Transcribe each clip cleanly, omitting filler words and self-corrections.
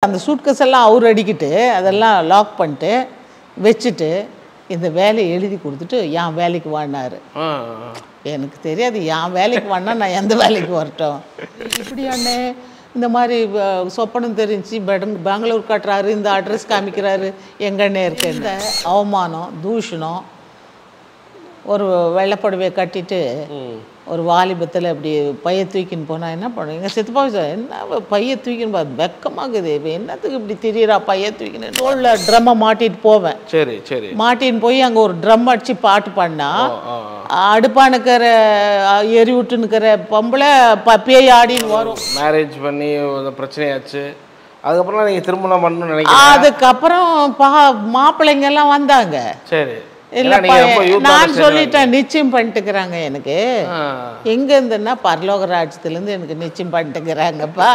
அந்த சூட்கேஸ் எல்லாம் அவர் அடிக்கிட்டு அதெல்லாம் லாக் பண்ணிட்டு வச்சுட்டு இந்த வேலையை எழுதி கொடுத்துட்டு என் வேலைக்கு வாடினாரு. எனக்கு தெரியாது என் வேலைக்கு வாடினா நான் எந்த வேலைக்கு வரட்டும். இப்படியானே இந்த மாதிரி சொப்பனம் தெரிஞ்சு பெங்களூர் காட்டுறாரு, இந்த அட்ரஸ் காமிக்கிறாரு, எங்கன்னே இருக்கு. இந்த அவமானம் தூஷணம், ஒரு வெள்ளைப்படவையை கட்டிட்டு ஒரு வாலிபத்தில் இப்படி பைய தூக்கின்னு போனால் என்ன பண்ணுவீங்க? சித்தப்பா என்ன பைய தூக்கின்னு பார்த்து வெக்கமாகுது, இப்போ என்னத்துக்கு இப்படி திடீரா பைய தூக்கின்னு தோளில் ட்ரம்மை மாட்டிட்டு போவேன். சரி சரி மாட்டின்னு போய் அங்கே ஒரு ட்ரம் அடிச்சு பாட்டு பாடினா அடுப்பானுக்கிற எரி விட்டுனுக்கிற பொம்பளை பேய் ஆடின்னு வரும். மேரேஜ் பண்ணி பிரச்சனையாச்சு, அதுக்கப்புறம் நீங்கள் திருமணம் பண்ணணும்னு நினைக்கிறேன். அதுக்கப்புறம் மாப்பிள்ளைங்க எல்லாம் வந்தாங்க. சரி இல்லை நான் சொல்லிட்டேன் நிச்சயம் பண்ணிட்டுக்கிறாங்க. எனக்கு எங்க இருந்துன்னா பரலோக ராஜ்யத்துலேருந்து எனக்கு நிச்சயம் பண்ணிட்டுக்கிறாங்கப்பா,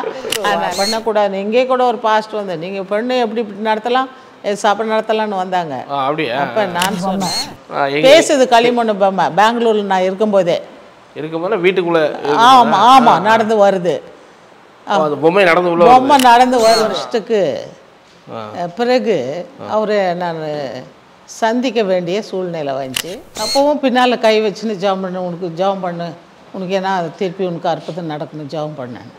பண்ணக்கூடாது. இங்கே கூட ஒரு பாஸ்ட் வந்து நீங்கள் பெண்ணு எப்படி இப்படி நடத்தலாம், சாப்பாடு நடத்தலாம்னு வந்தாங்க. அப்போ நான் சொன்னேன் பேசுது களிமண் பொம்மை பெங்களூரில் நான் இருக்கும்போதே வீட்டுக்குள்ள. ஆமாம் ஆமாம் நடந்து வருது பொம்மை நடந்து வருஷத்துக்கு பிறகு அவரு நான் சந்திக்க வேண்டிய சூழ்நிலை வந்துச்சு. அப்பவும் பின்னால் கை வச்சுன்னு ஜெபம் பண்ணு, உனக்கு ஜெபம் பண்ணு, உனக்கு ஏன்னா திருப்பி உனக்கு அற்புதம் நடக்கணும் ஜெபம் பண்ணேன்.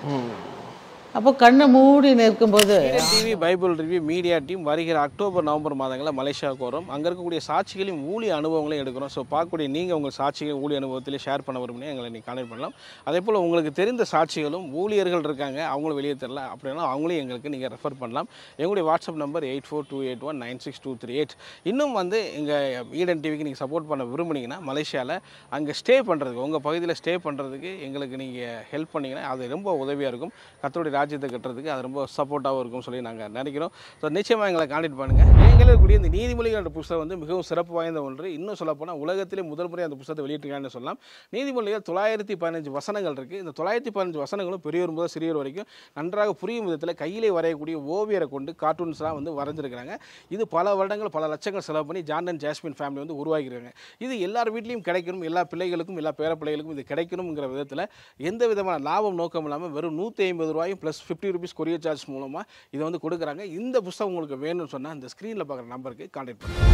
அப்போ கண்ணை மூடி நிற்கும்போது TV Bible review media team வருகிற அக்டோபர் நவம்பர் மாதங்களில் மலேசியாவுக்கு வரும். அங்கே இருக்கக்கூடிய சாட்சிகளையும் ஊழிய அனுபவங்களையும் எடுக்கிறோம். ஸோ பார்க்கக்கூடிய நீங்கள் உங்கள் சாட்சிகள் ஊழிய அனுபவத்திலே ஷேர் பண்ண விரும்பினா எங்களை நீங்கள் கான்டெக்ட் பண்ணலாம். அதே போல் உங்களுக்கு தெரிந்த சாட்சிகளும் ஊழியர்கள் இருக்காங்க அவங்களும் வெளியே தெரியல அப்படின்னா அவங்களையும் எங்களுக்கு நீங்கள் ரெஃபர் பண்ணலாம். எங்களுடைய வாட்ஸ்அப் நம்பர் 8428196238. இன்னும் எங்கள் ஈடன் டிவிக்கு நீங்கள் சப்போர்ட் பண்ண விரும்புனீங்கன்னா மலேசியாவில் அங்கே ஸ்டே பண்ணுறதுக்கு, உங்கள் பகுதியில் ஸ்டே பண்ணுறதுக்கு எங்களுக்கு நீங்கள் ஹெல்ப் பண்ணிங்கன்னா அது ரொம்ப உதவியாக இருக்கும். கர்த்தருடைய ராஜ்யத்தை கட்டுறதுக்கு அது ரொம்ப சப்போர்ட்டாகவும் இருக்கும் சொல்லி நாங்கள் நினைக்கிறோம். ஸோ நிச்சயமாக எங்களை கான்டெக்ட் பண்ணுங்கள். எங்களுக்கு கூடிய இந்த நீதிமொழிகள் புத்தகம் மிகவும் சிறப்பு வாய்ந்த ஒன்று. இன்னும் சொல்லப்போனால் உலகத்திலே முதல் முறை அந்த புத்தகத்தை வெளியிட்டிருக்காங்கன்னு சொல்லலாம். நீதிமொழிகள் 915 வசனங்கள் இருக்குது. இந்த 915 வசனங்களும் பெரியவர் முதல் சிறியவர் வரைக்கும் நன்றாக புரியும் விதத்தில் கையிலே வரையக்கூடிய ஓவியரை கொண்டு கார்ட்டூன்ஸ்லாம் வரைஞ்சிருக்கிறாங்க. இது பல வருடங்கள் பல லட்சங்கள் செலவு பண்ணி ஜான் அண்ட் ஜாஸ்மின் ஃபேமிலி உருவாக்கியிருக்காங்க. இது எல்லார் வீட்லேயும் கிடைக்கணும், எல்லா பிள்ளைகளுக்கும் எல்லா பேர பிள்ளைகளுக்கும் இது கிடைக்கணுங்கிற விதத்தில் எந்த விதமான லாபம் நோக்கம் இல்லாமல் வெறும் 150 ரூபாயும் ப்ளஸ் 50 ரூபீஸ் கொரியர் சார்ஜ் மூலமாக இதை கொடுக்குறாங்க. இந்த புத்தகம் உங்களுக்கு வேணும்னு சொன்னால் இந்த ஸ்க்ரீனில் பார்க்குற நம்பருக்கு கான்டெக்ட் பண்ணுங்கள்.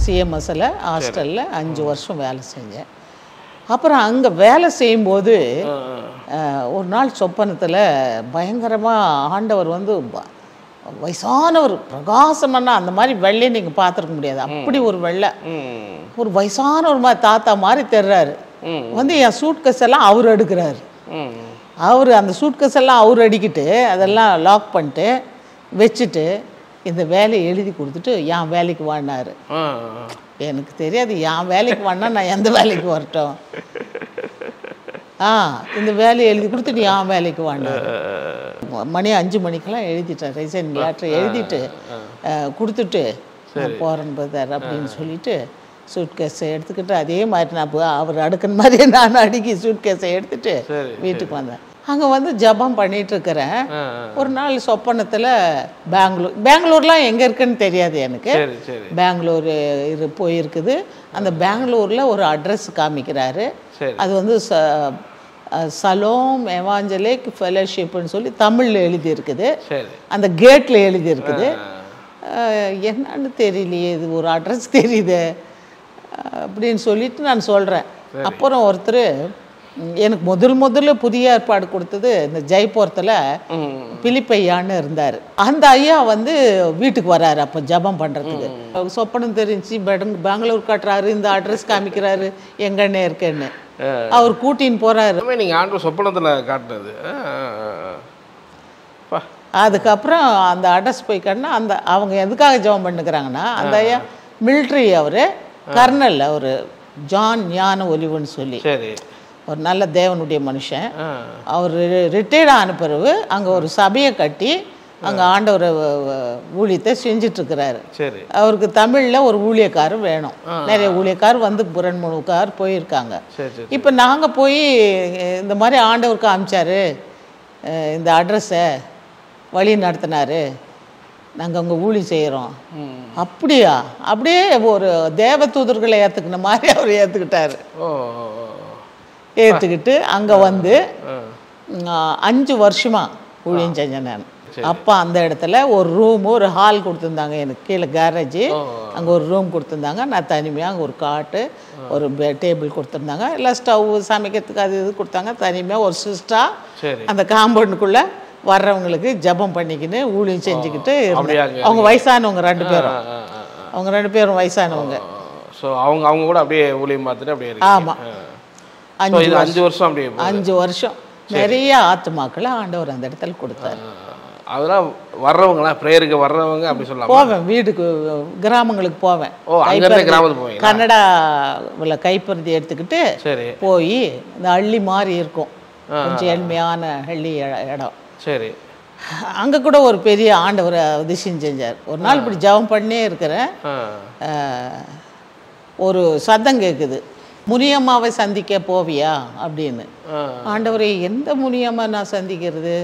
சிஎம்எஸ்ஸில் ஹாஸ்டலில் 5 வருஷம் வேலை செஞ்சேன். அப்புறம் அங்கே வேலை செய்யும்போது ஒரு நாள் சொப்பனத்தில் பயங்கரமாக ஆண்டவர் வயசானவர் பிரகாசமான அந்த மாதிரி வெள்ளையை நீங்கள் பார்த்துருக்க முடியாது. அப்படி ஒரு வெள்ளை, ஒரு வயசானவர் மாதிரி தாத்தா மாதிரி தெரிறாரு. என் சூட்கேஸ் எல்லாம் அவர் எடுக்கிறாரு. அந்த சூட்கேஸ் எல்லாம் அவர் அடிக்கிட்டு அதெல்லாம் லாக் பண்ணிட்டு வச்சுட்டு இந்த வேலையை எழுதி கொடுத்துட்டு என் வேலைக்கு வாடினாரு. எனக்கு தெரியாது என் வேலைக்கு வாடினா நான் எந்த வேலைக்கு வரட்டும். இந்த வேலையை எழுதி கொடுத்துட்டு என் வேலைக்கு வாடினாரு. மணி 5 மணிக்கெல்லாம் எழுதிட்டேன், ரிசைன் லெட்டர் எழுதிட்டு கொடுத்துட்டு போகிறேன் பிரதர் அப்படின்னு சொல்லிட்டு சூட்கேஸை எடுத்துக்கிட்டு அதே மாதிரி நான் அவர் அடுக்கிற மாதிரியே நான் அடுக்கி சூட்கேஸை எடுத்துகிட்டு வீட்டுக்கு வந்தேன். அங்கே ஜபம் பண்ணிகிட்ருக்கிறேன். ஒரு நாள் சொப்பனத்தில் பெங்களூர்லாம் எங்கே இருக்குன்னு தெரியாது எனக்கு. பெங்களூர் போயிருக்குது. அந்த பெங்களூரில் ஒரு அட்ரஸ் காமிக்கிறாரு. அது சலோம் எவாஞ்சலிக் ஃபெலோஷிப்னு சொல்லி தமிழில் எழுதியிருக்குது. அந்த கேட்டில் எழுதியிருக்குது. என்னன்னு தெரியலையே, இது ஒரு அட்ரஸ் தெரியுது அப்படின்னு சொல்லிட்டு நான் சொல்கிறேன். அப்புறம் ஒருத்தர் எனக்கு முதல்ல புதிய ஏற்பாடு கொடுத்தது இந்த ஜெய்பூரத்தில் பிலிப்பையான்னு இருந்தார். அந்த ஐயா வீட்டுக்கு வராரு அப்போ ஜபம் பண்ணுறதுக்கு. சொப்பனம் தெரிஞ்சு பெங்களூர் காட்டுறாரு, இந்த அட்ரஸ் காமிக்கிறாரு, எங்கன்னே இருக்கேன்னு அவர் கூட்டின்னு போகிறாரு. நீங்கள் ஆண்டு சொப்பனத்தில் காட்டினது. அதுக்கப்புறம் அந்த அட்ரஸ் போய் காட்டினா அவங்க எதுக்காக ஜபம் பண்ணுக்கிறாங்கன்னா அந்த ஐயா மிலிட்ரி, அவர் கர்னல், அவர் ஜான் ஞான ஒலிவுன்னு சொல்லி ஒரு நல்ல தேவனுடைய மனுஷன். அவர் ரிட்டையர்ட் ஆன பிறகு அங்கே ஒரு சபையை கட்டி அங்கே ஆண்டவர் ஊழியத்தை செஞ்சிட்ருக்கிறாரு. அவருக்கு தமிழில் ஒரு ஊழியக்காரர் வேணும். நிறைய ஊழியக்கார் 2-3 கார் போயிருக்காங்க. இப்போ நாங்கள் போய் இந்த மாதிரி ஆண்டவர் காமிச்சாரு, இந்த அட்ரஸை வழி நடத்தினார், நாங்கள் அங்கே ஊழி செய்கிறோம். அப்படியா? அப்படியே ஒரு தேவதூதர்களை ஏற்றுக்கின மாதிரி அவர் ஏற்றுக்கிட்டார். ஏற்றுக்கிட்டு அங்கே வந்து 5 வருஷமாக ஊழியம் செஞ்சேன் நான். அப்போ அந்த இடத்துல ஒரு ரூமு, ஒரு ஹால் கொடுத்துருந்தாங்க எனக்கு, கீழே கேரேஜு, அங்கே ஒரு ரூம் கொடுத்துருந்தாங்க. நான் தனிமையாக அங்கே ஒரு காட்டு, ஒரு டேபிள் கொடுத்துருந்தாங்க, எல்லாம் ஸ்டவ் சமைக்கிறதுக்கு அது இது கொடுத்தாங்க. தனிமையாக ஒரு சிஸ்டராக அந்த காம்பவுண்டுக்குள்ளே வர்றவங்களுக்கு ஜபம் பண்ணிக்கின்னு ஊழியம் செஞ்சுக்கிட்டு இருந்தாங்க. அவங்க வயசானவங்க 2 பேரும், அவங்க 2 பேரும் வயசானவங்க. ஸோ அவங்க கூட அப்படியே ஊழியம் பார்த்துட்டு அப்படியே. ஆமாம், 5 வருஷம் அப்படியே. 5 வருஷம் நிறைய ஆத்துமாக்களை ஆண்டவர் அந்த இடத்துல கொடுத்தாரு. அதெல்லாம் வர்றவங்களாம் ப்ரேயருக்கு வர்றவங்க அப்படி சொல்லலாம். போவேன், வீட்டுக்கு கிராமங்களுக்கு போவேன். கிராமத்துக்கு போவேன். கன்னடாவில் கைப்பருத்தி எடுத்துக்கிட்டு போய் இந்த அள்ளி மாதிரி இருக்கும், கொஞ்சம் ஏழ்மையான அள்ளி இடம். சரி, அங்கே கூட ஒரு பெரிய ஆண்டவர் அதிசயம் செஞ்சார். ஒரு நாள் இப்படி ஜெபம் பண்ணே இருக்கிறேன், ஒரு சத்தம் கேட்குது, முனியம்மாவை சந்திக்க போவியா அப்படின்னு. ஆண்டவரே, எந்த முனியம்மா நான் சந்திக்கிறது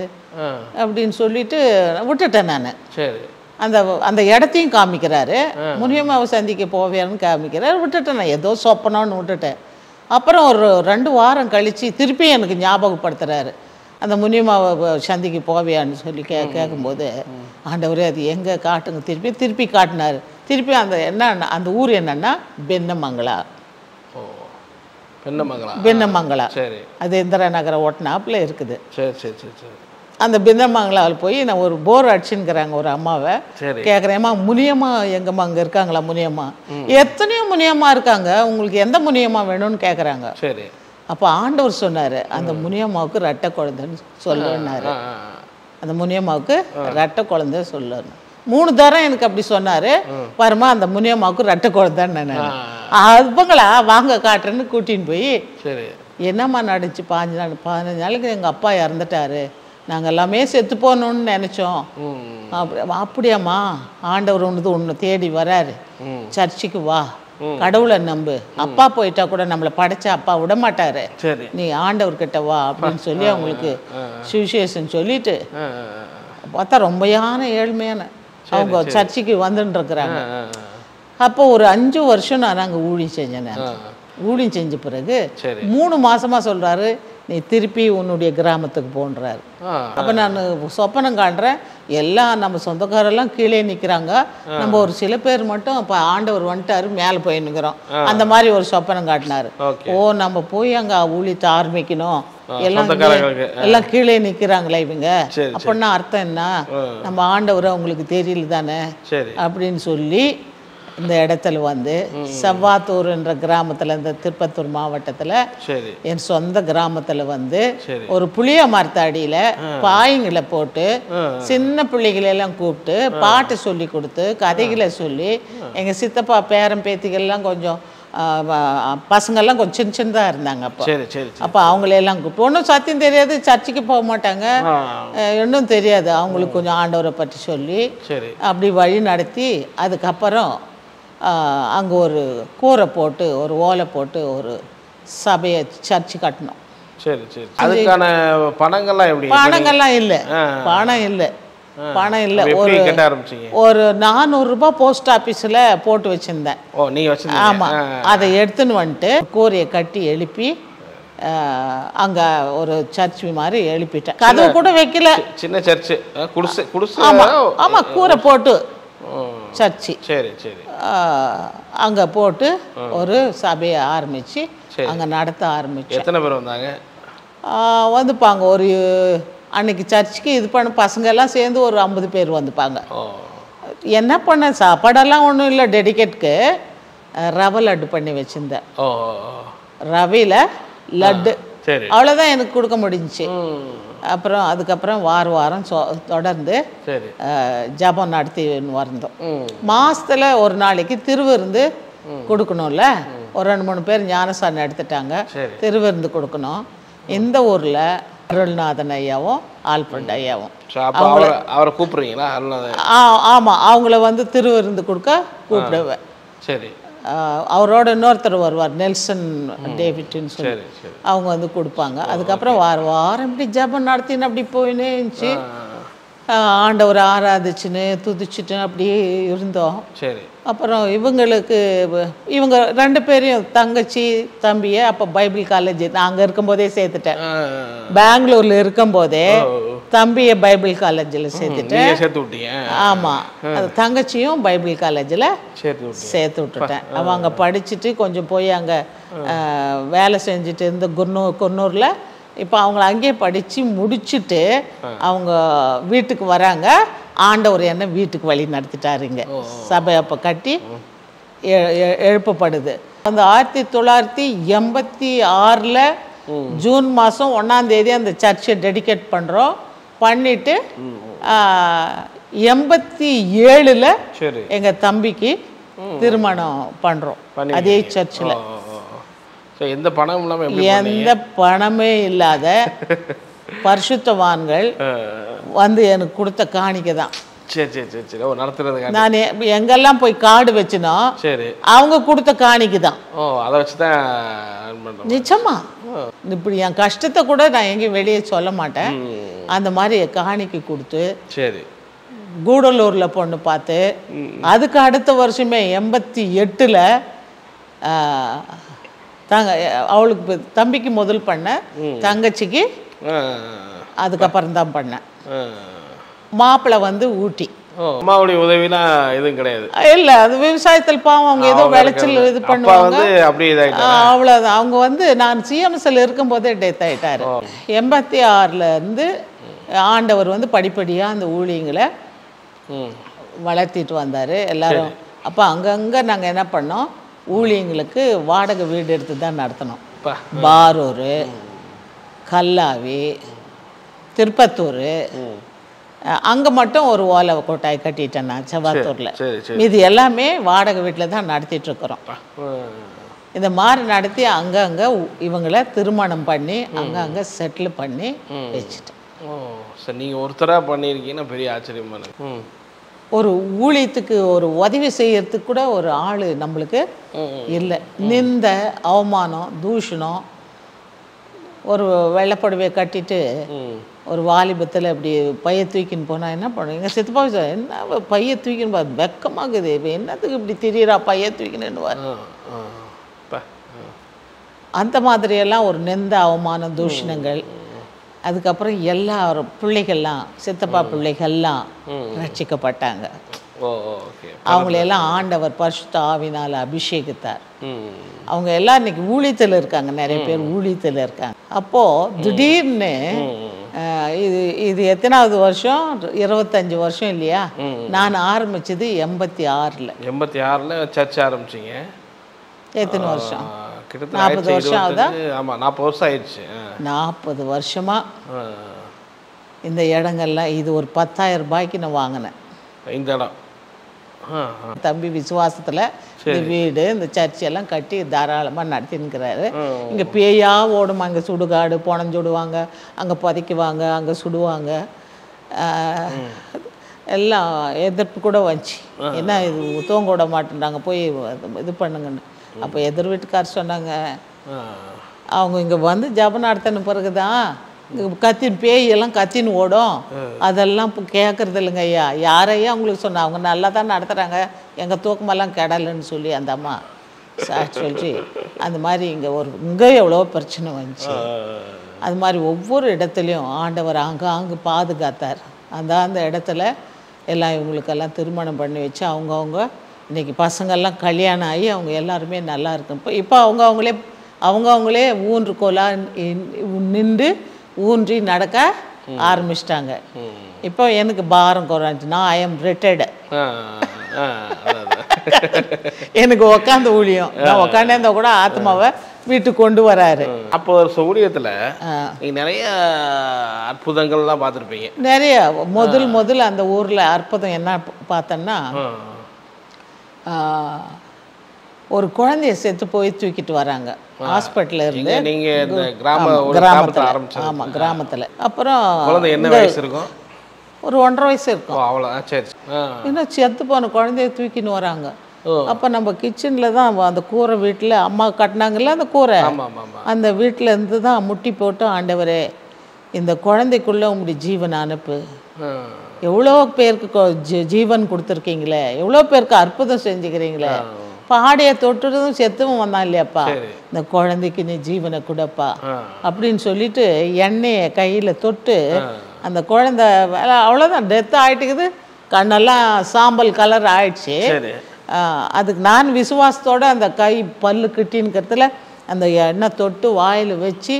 அப்படின்னு சொல்லிட்டு விட்டுட்டேன் நான். சரி, அந்த இடத்தையும் காமிக்கிறாரு, முனியம்மாவை சந்திக்க போவியான்னு காமிக்கிறாரு. விட்டுட்டேன் நான், ஏதோ சொப்பனோன்னு விட்டுட்டேன். அப்புறம் ஒரு 2 வாரம் கழித்து திருப்பி எனக்கு ஞாபகப்படுத்துகிறாரு, அந்த முனியம்மாவை சந்திக்க போவியான்னு சொல்லி கேட்கும்போது, ஆண்டவரே அது எங்கே காட்டுங்க, திருப்பி காட்டினார். திருப்பி அந்த அந்த ஊர் என்னன்னா பென்னமங்களா. பென்னமங்களா, அது இந்திரா நகர ஒட்டினாப்புல இருக்குது. சரி சரி சரி சரி. அந்த பென்னமங்களாவில் போய் நான் ஒரு போர் அடிச்சுன்னுக்கிறாங்க ஒரு அம்மாவை கேட்குறேம்மா, முனியம்மா எங்கம்மா அங்கே இருக்காங்களா? முனியம்மா, எத்தனையோ முனியம்மா இருக்காங்க, உங்களுக்கு எந்த முனியம்மா வேணும்னு கேட்குறாங்க. சரி, அப்போ ஆண்டவர் சொன்னார், அந்த முனியம்மாவுக்கு ரெட்டை குழந்தைன்னு சொல்லுன்னாரு. அந்த முனியம்மாவுக்கு ரெட்டை குழந்தை சொல்லணும். 3 தரம் எனக்கு அப்படி சொன்னார். பாருமா, அந்த முனியம்மாவுக்கு ரெட்டை குழந்தைன்னு நான் அதுங்களா வாங்க காட்டுறேன்னு கூட்டின்னு போய், என்னம்மா நடிச்சு 15 நாளைக்கு எங்கள் அப்பா இறந்துட்டாரு, நாங்கள் எல்லாமே செத்து போகணுன்னு நினச்சோம். அப்படியாம்மா, ஆண்டவர் ஒன்று தேடி வராரு, சர்ச்சுக்கு வா, கடவுளை நம்பு, அப்பா போயிட்டா கூட நம்மளை படைச்ச அப்பா விட மாட்டாரு, நீ ஆண்டவர்கிட்ட வா அப்படின்னு சொல்லி அவங்களுக்கு சுவிசேஷன் சொல்லிட்டு பார்த்தா ரொம்பயான ஏழ்மையான அவங்க சர்ச்சுக்கு வந்துட்டுருக்குறாங்க. அப்போ ஒரு 5 வருஷம் நான் அங்கே ஊழியம் செஞ்சேன். ஊழியம் செஞ்ச பிறகு 3 மாதமாக சொல்கிறாரு, நீ திருப்பி உன்னுடைய கிராமத்துக்கு போன்றாரு. அப்போ நான் சொப்பனம் காண்றேன், எல்லாம் நம்ம சொந்தக்காரெல்லாம் கீழே நிற்கிறாங்க, நம்ம ஒரு சில பேர் மட்டும் இப்போ ஆண்டவர் வந்துட்டாரு மேலே போய் நிற்கிறோம். அந்த மாதிரி ஒரு சொப்பனம் காட்டினார். ஓ, நம்ம போய் அங்கே ஊழியத்தை ஆரம்பிக்கணும், எல்லாம் கீழே நிற்கிறாங்களே இவங்க, அப்படின்னா அர்த்தம் என்ன, நம்ம ஆண்டவர் அவங்களுக்கு தெரியல தானே அப்படின்னு சொல்லி இந்த இடத்துல வந்து செவ்வாத்தூர் என்ற கிராமத்தில், இந்த திருப்பத்தூர் மாவட்டத்தில் என் சொந்த கிராமத்தில் வந்து ஒரு புளிய மரத்தடியில் பாய்களை போட்டு சின்ன பிள்ளைகளெல்லாம் கூப்பிட்டு பாட்டு சொல்லி கொடுத்து கதைகளை சொல்லி, எங்கள் சித்தப்பா பேரன் பேத்திகள்லாம் கொஞ்சம் பசங்கள்லாம் கொஞ்சம் சின்னதாக இருந்தாங்க. அப்போ அவங்களெல்லாம் கூப்பிட்டு, ஒன்றும் சத்தியம் தெரியாது, சர்ச்சுக்கு போக மாட்டாங்க, இன்னும் தெரியாது அவங்களுக்கு, கொஞ்சம் ஆண்டவரை பற்றி சொல்லி அப்படி வழி நடத்தி, அதுக்கப்புறம் அங்கே ஒரு கூரை போட்டு ஒரு ஓலை போட்டு ஒரு சபையை சர்ச்சு கட்டணும். சரி சரி. அதுக்கான பணங்கள்லாம் எப்படி? பணங்கள்லாம் இல்லை, பணம் இல்லை, பணம் இல்லை. ஒரு 400 ரூபாய் போஸ்ட் ஆஃபீஸில் போட்டு வச்சுருந்தேன். ஆமாம், அதை எடுத்துன்னு வந்துட்டு கூரையை கட்டி எழுப்பி அங்கே ஒரு சர்ச் மாதிரி எழுப்பிட்டேன். கதவு கூட வைக்கல, சின்ன சர்ச்சு. ஆமாம் ஆமாம், கூரை போட்டு சர்ச்சு. சரி சரி. அங்கே போட்டு ஒரு சபையை ஆரம்பித்து அங்கே நடத்த ஆரம்பிச்சு. எத்தனை பேர் வந்தாங்க? வந்துப்பாங்க ஒரு அன்னைக்கு சர்ச்சுக்கு இது பண்ண பசங்கள்லாம் சேர்ந்து ஒரு 50 பேர் வந்துப்பாங்க. என்ன பண்ண, சாப்பாடெல்லாம் ஒன்றும் இல்லை, டெடிகேட்க்கு ரவை லட்டு பண்ணி வச்சுருந்தேன். ரவையில் லட்டு, அவ்வளோதான் எனக்கு கொடுக்க முடிஞ்சிச்சு. அப்புறம் அதுக்கப்புறம் வாரம் தொடர்ந்து ஜபம் நடத்தி வந்தோம். மாதத்தில் ஒரு நாளைக்கு திருவிருந்து கொடுக்கணும்ல, ஒரு 2-3 பேர் ஞானசானம் எடுத்துட்டாங்க, திருவிருந்து கொடுக்கணும். இந்த ஊரில் அருள்நாதன் ஐயாவும் ஆல்பர்ட் ஐயாவும் அவரை கூப்பிடுறீங்களா? ஆமாம், அவங்கள வந்து திருவிருந்து கொடுக்க கூப்பிடுவேன். சரி. அவரோட இன்னொருத்தர் வருவார், நெல்சன் டேவிட்னு சொல்லி, சரி சரி. அவங்க வந்து கொடுப்பாங்க. அதுக்கப்புறம் வாரம் இப்படி ஜெபம் நடத்தின்னு அப்படி போயின்னே இருந்துச்சு. ஆண்டவரை ஆராதிச்சுன்னு துதிச்சுட்டு அப்படியே இருந்தோம். சரி. அப்புறம் இவங்க 2 பேரையும், தங்கச்சி தம்பியை அப்போ பைபிள் காலேஜ் நான் அங்கே இருக்கும்போதே சேர்த்துட்டேன். பெங்களூரில் இருக்கும்போதே தம்பியை பைபிள் காலேஜில் சேர்த்துட்டேன். ஆமாம், அது தங்கச்சியும் பைபிள் காலேஜில் சேர்த்து விட்டுட்டேன். அவன் அங்கே படிச்சுட்டு கொஞ்சம் போய் அங்கே வேலை செஞ்சுட்டு இருந்த குன்னூரில். இப்போ அவங்கள அங்கேயே படித்து முடிச்சுட்டு அவங்க வீட்டுக்கு வராங்க. ஆண்டவர் என்ன வீட்டுக்கு வழி நடத்திட்டாருங்க. சபை அப்போ கட்டி எழுப்பப்படுது. அந்த 1986 ஜூன் மாதம் 1ஆம் தேதி அந்த சர்ச்சை டெடிகேட் பண்ணுறோம். பண்ணிட்டு 87 எங்கள் தம்பிக்கு திருமணம் பண்ணுறோம் அதே சர்ச்சில். எந்த பணமும் இல்லாமல், எந்த பணமே இல்லாத பரிசுத்தவான்கள் வந்து எனக்கு கொடுத்த காணிக்கை தான். நான் எங்கெல்லாம் போய் கார்டு வச்சுனோ அவங்க கொடுத்த காணிக்கை தான். அதை வச்சு தான் நிச்சயமா. இப்படி என் கஷ்டத்தை கூட நான் எங்கேயும் வெளியே சொல்ல மாட்டேன். அந்த மாதிரி காணிக்கை கொடுத்து சரி கூடலூரில் பொண்ணு பார்த்து, அதுக்கு அடுத்த வருஷமே 88 அவளுக்கு தம்பிக்கு முதல் பண்ண, தங்கச்சிக்கு அதுக்கப்புறம் தான் பண்ணேன். மாப்பிள்ளை வந்து ஊட்டி. அம்மாவுடைய உதவினா எதுவும் கிடையாது. இல்லை, அது விவசாயத்தில் பாவம் அவங்க ஏதோ விளைச்சல் இது பண்ணுவாங்க, அவ்வளோதான். அவங்க வந்து நான் சிஎம்எஸ்ல இருக்கும்போதே டெத் ஆகிட்டாரு. 86 ஆண்டவர் வந்து படிப்படியாக அந்த ஊழியங்களை வளர்த்திட்டு வந்தார் எல்லாரும். அப்போ அங்கங்கே நாங்கள் என்ன பண்ணோம், ஊழியங்களுக்கு வாடகை வீடு எடுத்து தான் நடத்தினோம். பாரூர், கல்லாவி, திருப்பத்தூர், அங்கே மட்டும் ஒரு ஓலை கொட்டாய் கட்டிட்டேன் நான் செவ்வாத்தூரில். இது எல்லாமே வாடகை வீட்டில் தான் நடத்திட்டுருக்குறோம். இந்த மாதிரி நடத்தி அங்கங்கே இவங்களை திருமணம் பண்ணி அங்கங்கே செட்டில் பண்ணி வச்சுட்டேன். சரி, நீங்கள் ஒருத்தராக பண்ணியிருக்கீங்கன்னா பெரிய ஆச்சரியமான. ஒரு ஊழியத்துக்கு ஒரு உதவி செய்யறதுக்கு கூட ஒரு ஆள் நம்மளுக்கு இல்லை. நிந்த அவமானம் தூஷணம். ஒரு வெள்ளைப்படவையை கட்டிட்டு ஒரு வாலிபத்தில் இப்படி பைய தூக்கின்னு போனால் என்ன பண்ணுவீங்க? சித்தப்பா என்ன பைய தூக்கின்னு பா, வெக்கமாகுது, இப்போ என்னத்துக்கு இப்படி திரியிறா பைய தூக்கினுவார். அந்த மாதிரியெல்லாம் ஒரு நெந்த அவமானம் தூஷணங்கள். அதுக்கப்புறம் எல்லாரும் பிள்ளைகள்லாம், சித்தப்பா பிள்ளைகள்லாம் ரட்சிக்கப்பட்டாங்க. அவங்களையெல்லாம் ஆண்டவர் பரிசுத்த ஆவினால் அபிஷேகித்தார். அவங்க எல்லாம் இன்னைக்கு ஊழியத்தில் இருக்காங்க, நிறைய பேர் ஊழியத்தில் இருக்காங்க. அப்போது திடீர்னு இது எத்தனாவது வருஷம்? 25 வருஷம் இல்லையா? நான் ஆரம்பிச்சது 86 சர்ச் ஆரம்பிச்சிங்க. எத்தனை வருஷம்? 40 வருஷம் ஆகுதா? ஆமாம், 40 வருஷம் ஆயிடுச்சு. 40 வருஷமாக இந்த இடங்கள்லாம். இது ஒரு 10,000 ரூபாய்க்கு நான் வாங்கினேன் இந்த இடம். தம்பி விசுவாசத்தில் இந்த வீடு இந்த சர்ச்செல்லாம் கட்டி தாராளமாக நடத்தினுக்கிறாரு. இங்கே பேயா ஓடுமா, அங்கே சுடுகாடு புனஞ்சுடுவாங்க, அங்கே புதைக்குவாங்க, அங்கே சுடுவாங்க. எல்லாம் எதிர்ப்பு கூட வந்துச்சு. என்ன இது தூங்க விட மாட்டேன்றாங்க, போய் இது பண்ணுங்கன்னு. அப்போ எதிர் வீட்டுக்கார் சொன்னாங்க, அவங்க இங்கே வந்து ஜபம் நடத்தின பிறகு தான் கத்தின் பேயெல்லாம் கத்தின்னு ஓடும், அதெல்லாம் இப்போ கேட்குறது இல்லைங்க ஐயா. யாரையா உங்களுக்கு சொன்ன, அவங்க நல்லா தான் நடத்துகிறாங்க, எங்கள் தூக்கமெல்லாம் கெடலைன்னு சொல்லி அந்த அம்மா சொல்லி அந்த மாதிரி இங்கே எவ்வளோ பிரச்சனை வந்துச்சு. அது மாதிரி ஒவ்வொரு இடத்துலையும் ஆண்டவர் அங்கு பாதுகாத்தார். அந்த இடத்துல எல்லாம் இவங்களுக்கெல்லாம் திருமணம் பண்ணி வச்சு அவங்கவுங்க இன்றைக்கி பசங்கள்லாம் கல்யாணம் ஆகி அவங்க எல்லாருமே நல்லா இருக்கும். இப்போ அவங்கவுங்களே ஊன்றுகோலா நின்று ஊன்றி நடக்க ஆரம்பிச்சிட்டாங்க. இப்போ எனக்கு பாரம் குறைஞ்சி, நான் ஐ எம் ரிட்டையர்டு. எனக்கு உக்காந்து ஊழியம், நான் உக்காண்டேருந்தா கூட ஆத்மாவை வீட்டுக்கு கொண்டு வராரு. அப்போ ஒரு ஊழியத்தில் நிறைய அற்புதங்கள்லாம் பார்த்துருப்பீங்க. நிறைய முதல் அந்த ஊரில் அற்புதம் என்ன பார்த்தோன்னா, ஒரு குழந்தைய செத்து போய் தூக்கிட்டு வராங்க ஹாஸ்பிட்டலில் இருந்து. கிராமத்தில். ஆமாம், கிராமத்தில். அப்புறம் என்ன வயசு இருக்கும்? ஒரு 1.5 வயசு இருக்கும். அவ்வளோ. சரி. இன்னும் செத்து போன குழந்தைய தூக்கின்னு வராங்க. அப்போ நம்ம கிச்சனில் தான் அந்த கூரை வீட்டில் அம்மா கட்டினாங்கல்ல அந்த கூரை, அந்த வீட்டில் இருந்து தான் முட்டி போட்டு, ஆண்டவரே இந்த குழந்தைக்குள்ளே உங்களுடைய ஜீவன் அனுப்பு, எவ்வளோ பேருக்கு ஜீவன் கொடுத்துருக்கீங்களே, எவ்வளோ பேருக்கு அற்புதம் செஞ்சுக்கிறீங்களே, பாடையை தொட்டுறதும் செத்துவும் வந்தான் இல்லையாப்பா, இந்த குழந்தைக்கு நீ ஜீவனை கொடுப்பா அப்படின்னு சொல்லிட்டு எண்ணெயை கையில் தொட்டு அந்த குழந்தை அவ்வளோதான் டெத்து ஆகிட்டுக்குது, கண்ணெல்லாம் சாம்பல் கலர் ஆயிடுச்சு. அதுக்கு நான் விசுவாசத்தோடு அந்த கை பல்லு கிட்டின்னுக்கிறதுல அந்த எண்ணெய் தொட்டு வாயில் வச்சு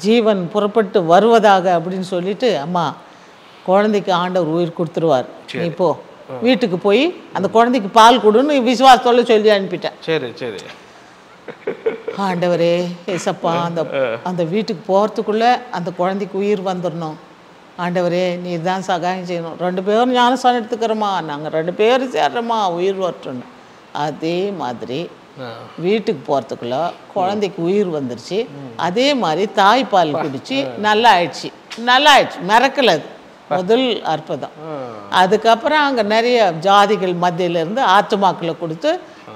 ஜீவன் புறப்பட்டு வருவதாக அப்படின்னு சொல்லிட்டு, அம்மா குழந்தைக்கு ஆண்டவர் உயிர் கொடுத்துருவார், நீ போ வீட்டுக்கு போய் அந்த குழந்தைக்கு பால் கொடுன்னு விசுவாசத்தோடு சொல்லி அனுப்பிட்டேன். சரி சரி. ஆண்டவரே ஏசப்பா அந்த அந்த வீட்டுக்கு போகிறதுக்குள்ளே அந்த குழந்தைக்கு உயிர் வந்துடணும், ஆண்டவரே நீ தான் சகாயம் செய்யணும், 2 பேரும் ஞானஸ்தானம் எடுத்துக்கிறோமா, நாங்கள் 2 பேரும் சேர்றோமா, உயிர் வரட்டணும். அதே மாதிரி வீட்டுக்கு போகிறதுக்குள்ள குழந்தைக்கு உயிர் வந்துருச்சு. அதே மாதிரி தாய்ப்பால் குடிச்சு நல்லா ஆயிடுச்சு, மிரக்கல், அது முதல் அற்புதம். அதுக்கப்புறம் அங்கே நிறைய ஜாதிகள் மத்தியிலேருந்து ஆத்துமாக்களை கொடுத்து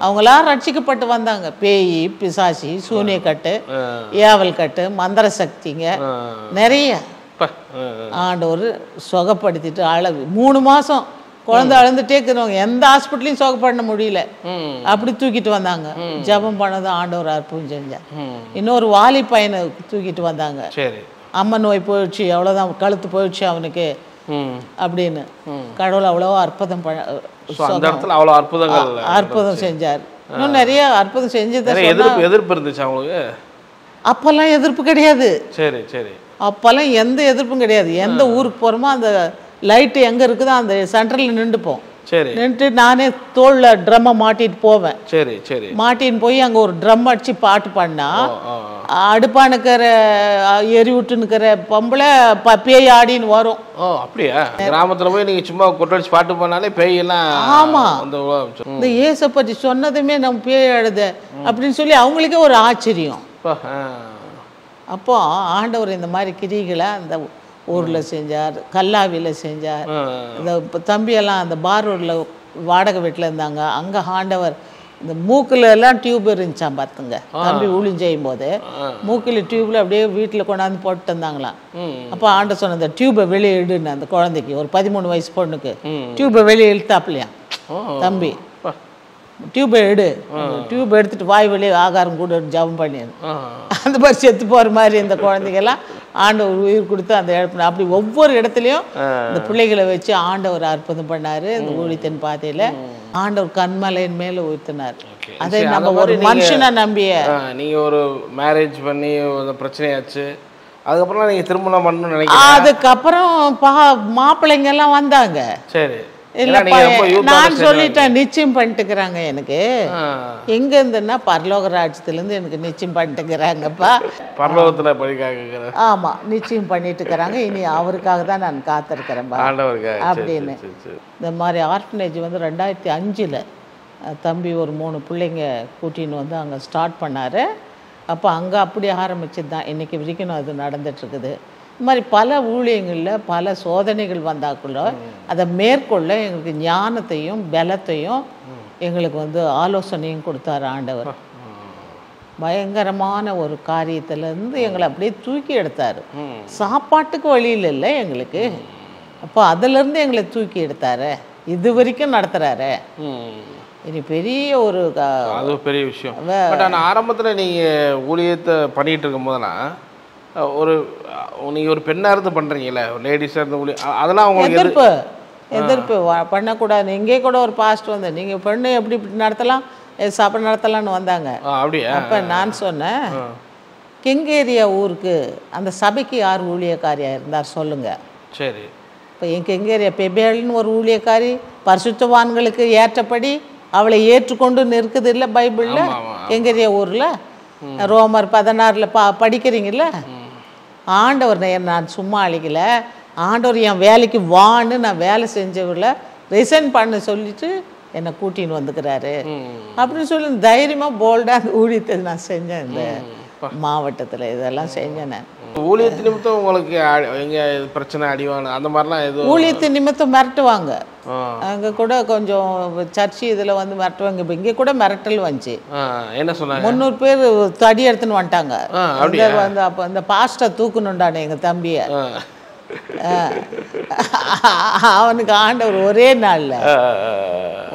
அவங்களாம் ரட்சிக்கப்பட்டு வந்தாங்க. பேய் பிசாசி சூனியக்கட்டு ஏவல் கட்டு மந்திர சக்திங்க நிறைய ஆண்டவர் சுகப்படுத்திட்டு 3 மாதம் குழந்தை அழுந்துட்டே இருக்கிறவங்க எந்த ஹாஸ்பிட்டலையும் சுகப்பட முடியல, அப்படி தூக்கிட்டு வந்தாங்க. ஜபம் பண்ணது ஆண்டவர் அற்புதம் செஞ்சார். இன்னொரு வாலி பையனை தூக்கிட்டு வந்தாங்க, அம்மா நோய் போயிடுச்சு, அவ்வளோதான் கழுத்து போயிடுச்சு அவனுக்கு அப்படின்னு கடவுள் அவ்வளோ அற்புதம் அற்புதம் செஞ்சார். இன்னும் நிறைய அற்புதம் செஞ்சது. எதிர்ப்பு இருந்துச்சு அவங்களுக்கு? அப்பெல்லாம் எதிர்ப்பு கிடையாது. சரி சரி. அப்போல்லாம் எந்த எதிர்ப்பும் கிடையாது. எந்த ஊருக்கு போகிறோமோ அந்த லைட்டு எங்கே இருக்குதோ அந்த சென்டரில் நின்றுப்போம். நின்றுட்டு நானே தோளில் ட்ரம்மை மாட்டிட்டு போவேன். சரி சரி. மாட்டின்னு போய் அங்கே ஒரு ட்ரம் அடித்து பாட்டு பாடினா அடுப்பானுக்கிற எரிவிட்டுன்னுக்கிற பொம்பளை பேய் ஆடின்னு வரும். அப்படியா? கிராமத்தில் போய் நீங்கள் சும்மா கொட்டடிச்சு பாட்டு பண்ணாலே பேயெல்லாம். ஆமாம், இந்த இயேசு பற்றி சொன்னதுமே நம்ம பேய் ஆடுது அப்படின்னு சொல்லி அவங்களுக்கே ஒரு ஆச்சரியம். அப்போ ஆண்டவர் இந்த மாதிரி கிரிகளை அந்த ஊரில் செஞ்சார், கல்லாவியில் செஞ்சார். இந்த தம்பியெல்லாம் அந்த பாரூரில் வாடகை வீட்டில் இருந்தாங்க, அங்கே ஆண்டவர் இந்த மூக்கில் எல்லாம் டியூப் இருந்துச்சான் பார்த்துங்க. தம்பி ஊழியம் செய்யும் போது மூக்கில் டியூப்பில் அப்படியே வீட்டில் கொண்டாந்து போட்டு இருந்தாங்களாம். அப்போ ஆண்டவர் சொன்ன இந்த டியூப்பை வெளியே இடுன்னு அந்த குழந்தைக்கு, ஒரு 13 வயசு பொண்ணுக்கு டியூப்பை வெளியே இழுத்தாப்பிலையாம் தம்பி. டியூப்பை எடு, டியூப் எடுத்துட்டு வாய் வெளியே ஆகாரம் கூட ஜபம் பண்ணிடு. அந்த மாதிரி செத்து போகிற மாதிரி இந்த குழந்தைங்கெல்லாம் ஆண்டவர் உயிர் கொடுத்து அந்த இடத்துல அப்படி ஒவ்வொரு இடத்துலையும் இந்த பிள்ளைகளை வச்சு ஆண்டவர் அற்புதம் பண்ணார். இந்த ஊழியத்தின் பாதையில் ஆண்டவர் கண்மலையின் மேலே ஊற்றினார். அதை நம்ம ஒரு மனுஷனா நம்பிய. நீங்கள் ஒரு மேரேஜ் பண்ணி பிரச்சனையாச்சு, அதுக்கப்புறம் நீங்கள் திருமணம் பண்ணணும்னு நினைக்கிறேன். அதுக்கப்புறம் மாப்பிள்ளைங்க எல்லாம் வந்தாங்க. சரி. இல்லப்பா நான் சொல்லிட்டேன், நிச்சயம் பண்ணிட்டுக்கிறாங்க எனக்கு. எங்க இருந்துன்னா பரலோக ராஜ்யத்துலேருந்து எனக்கு நிச்சயம் பண்ணிட்டுக்கிறாங்கப்பா. பரலோகத்தில் படிக்காங்க. ஆமா, நிச்சயம் பண்ணிட்டு இருக்கிறாங்க. இனி அவருக்காக தான் நான் காத்திருக்கிறேன்பா அப்படின்னு. இந்த மாதிரி ஆர்ஃபனேஜ் வந்து 2005 தம்பி ஒரு 3 பிள்ளைங்க கூட்டின்னு வந்து அங்கே ஸ்டார்ட் பண்ணார். அப்போ அங்கே அப்படி ஆரம்பிச்சது தான் இன்றைக்கி வரைக்கும் அது நடந்துட்டுருக்குது. இது மாதிரி பல ஊழியங்களில் பல சோதனைகள் வந்தாக்குள்ள அதை மேற்கொள்ள எங்களுக்கு ஞானத்தையும் பலத்தையும் எங்களுக்கு வந்து ஆலோசனையும் கொடுத்தார் ஆண்டவர். பயங்கரமான ஒரு காரியத்திலேருந்து எங்களை அப்படியே தூக்கி எடுத்தார். சாப்பாட்டுக்கு வழியில் இல்லை எங்களுக்கு, அப்போ அதிலேருந்து எங்களை தூக்கி எடுத்தார், இது வரைக்கும் நடத்துகிறாரு. இனி பெரிய ஒரு அது பெரிய விஷயம். பட் ஆனால் ஆரம்பத்தில் நீங்கள் ஊழியத்தை பண்ணிகிட்டு இருக்கும் போதெல்லாம் ஒரு நீங்கள் ஒரு பெண்ணாக இருந்து பண்ணுறீங்களே, லேடிஸாக இருந்து ஊழியம், அதெல்லாம் உங்களுக்கு எதிர்ப்பு பண்ணக்கூடாது. இங்கே கூட ஒரு பாஸ்ட் வந்து நீங்கள் பெண்ணு எப்படி நடத்தலாம், சாப்பாடு நடத்தலான்னு வந்தாங்க. அப்படியா? அப்போ நான் சொன்னேன், கெங்கேரியா ஊருக்கு அந்த சபைக்கு யார் ஊழியக்காரியாக இருந்தார் சொல்லுங்கள். சரி. இப்போ என் கெங்கேரியா பெபேல்னு ஒரு ஊழியக்காரி, பரிசுத்தவான்களுக்கு ஏற்றபடி அவளை ஏற்றுக்கொண்டு நிற்குது இல்லை பைபிளில். கெங்கேரியா ஊரில் ரோமர் 16 படிக்கிறீங்கல்ல. ஆண்டவர் நான் சும்மா அழிக்கல, ஆண்டவர் என் வேலைக்கு வான்னு நான் வேலை செஞ்சவர்களை ரிசைன் பண்ண சொல்லிட்டு என்னை கூட்டின்னு வந்துக்கிறாரு அப்படின்னு சொல்லி தைரியமாக போல்டாக ஊழியத்தை நான் செஞ்சேன். இந்த மாவட்டத்தில் இதெல்லாம் செஞ்சேன் நான். ஊழியத்து நிமித்தம் உங்களுக்கு எங்க பிரச்சனை அடிவான அந்த மாதிரிலாம் எதுவும்? ஊழியத்து நிமித்தம் மிரட்டுவாங்க. அங்கே கூட கொஞ்சம் சர்ச்சு இதில் வந்து மிரட்டுவாங்க. இப்போ இங்கே கூட மிரட்டல் வந்துச்சு. என்ன சொன்னாங்க? 300 பேர் தடி எடுத்துன்னு வந்துட்டாங்க. வந்து அப்போ அந்த பாஸ்டர் தூக்கணுண்டானே எங்கள் தம்பியை. அவனுக்கு ஆண்டவர் ஒரே நாளில்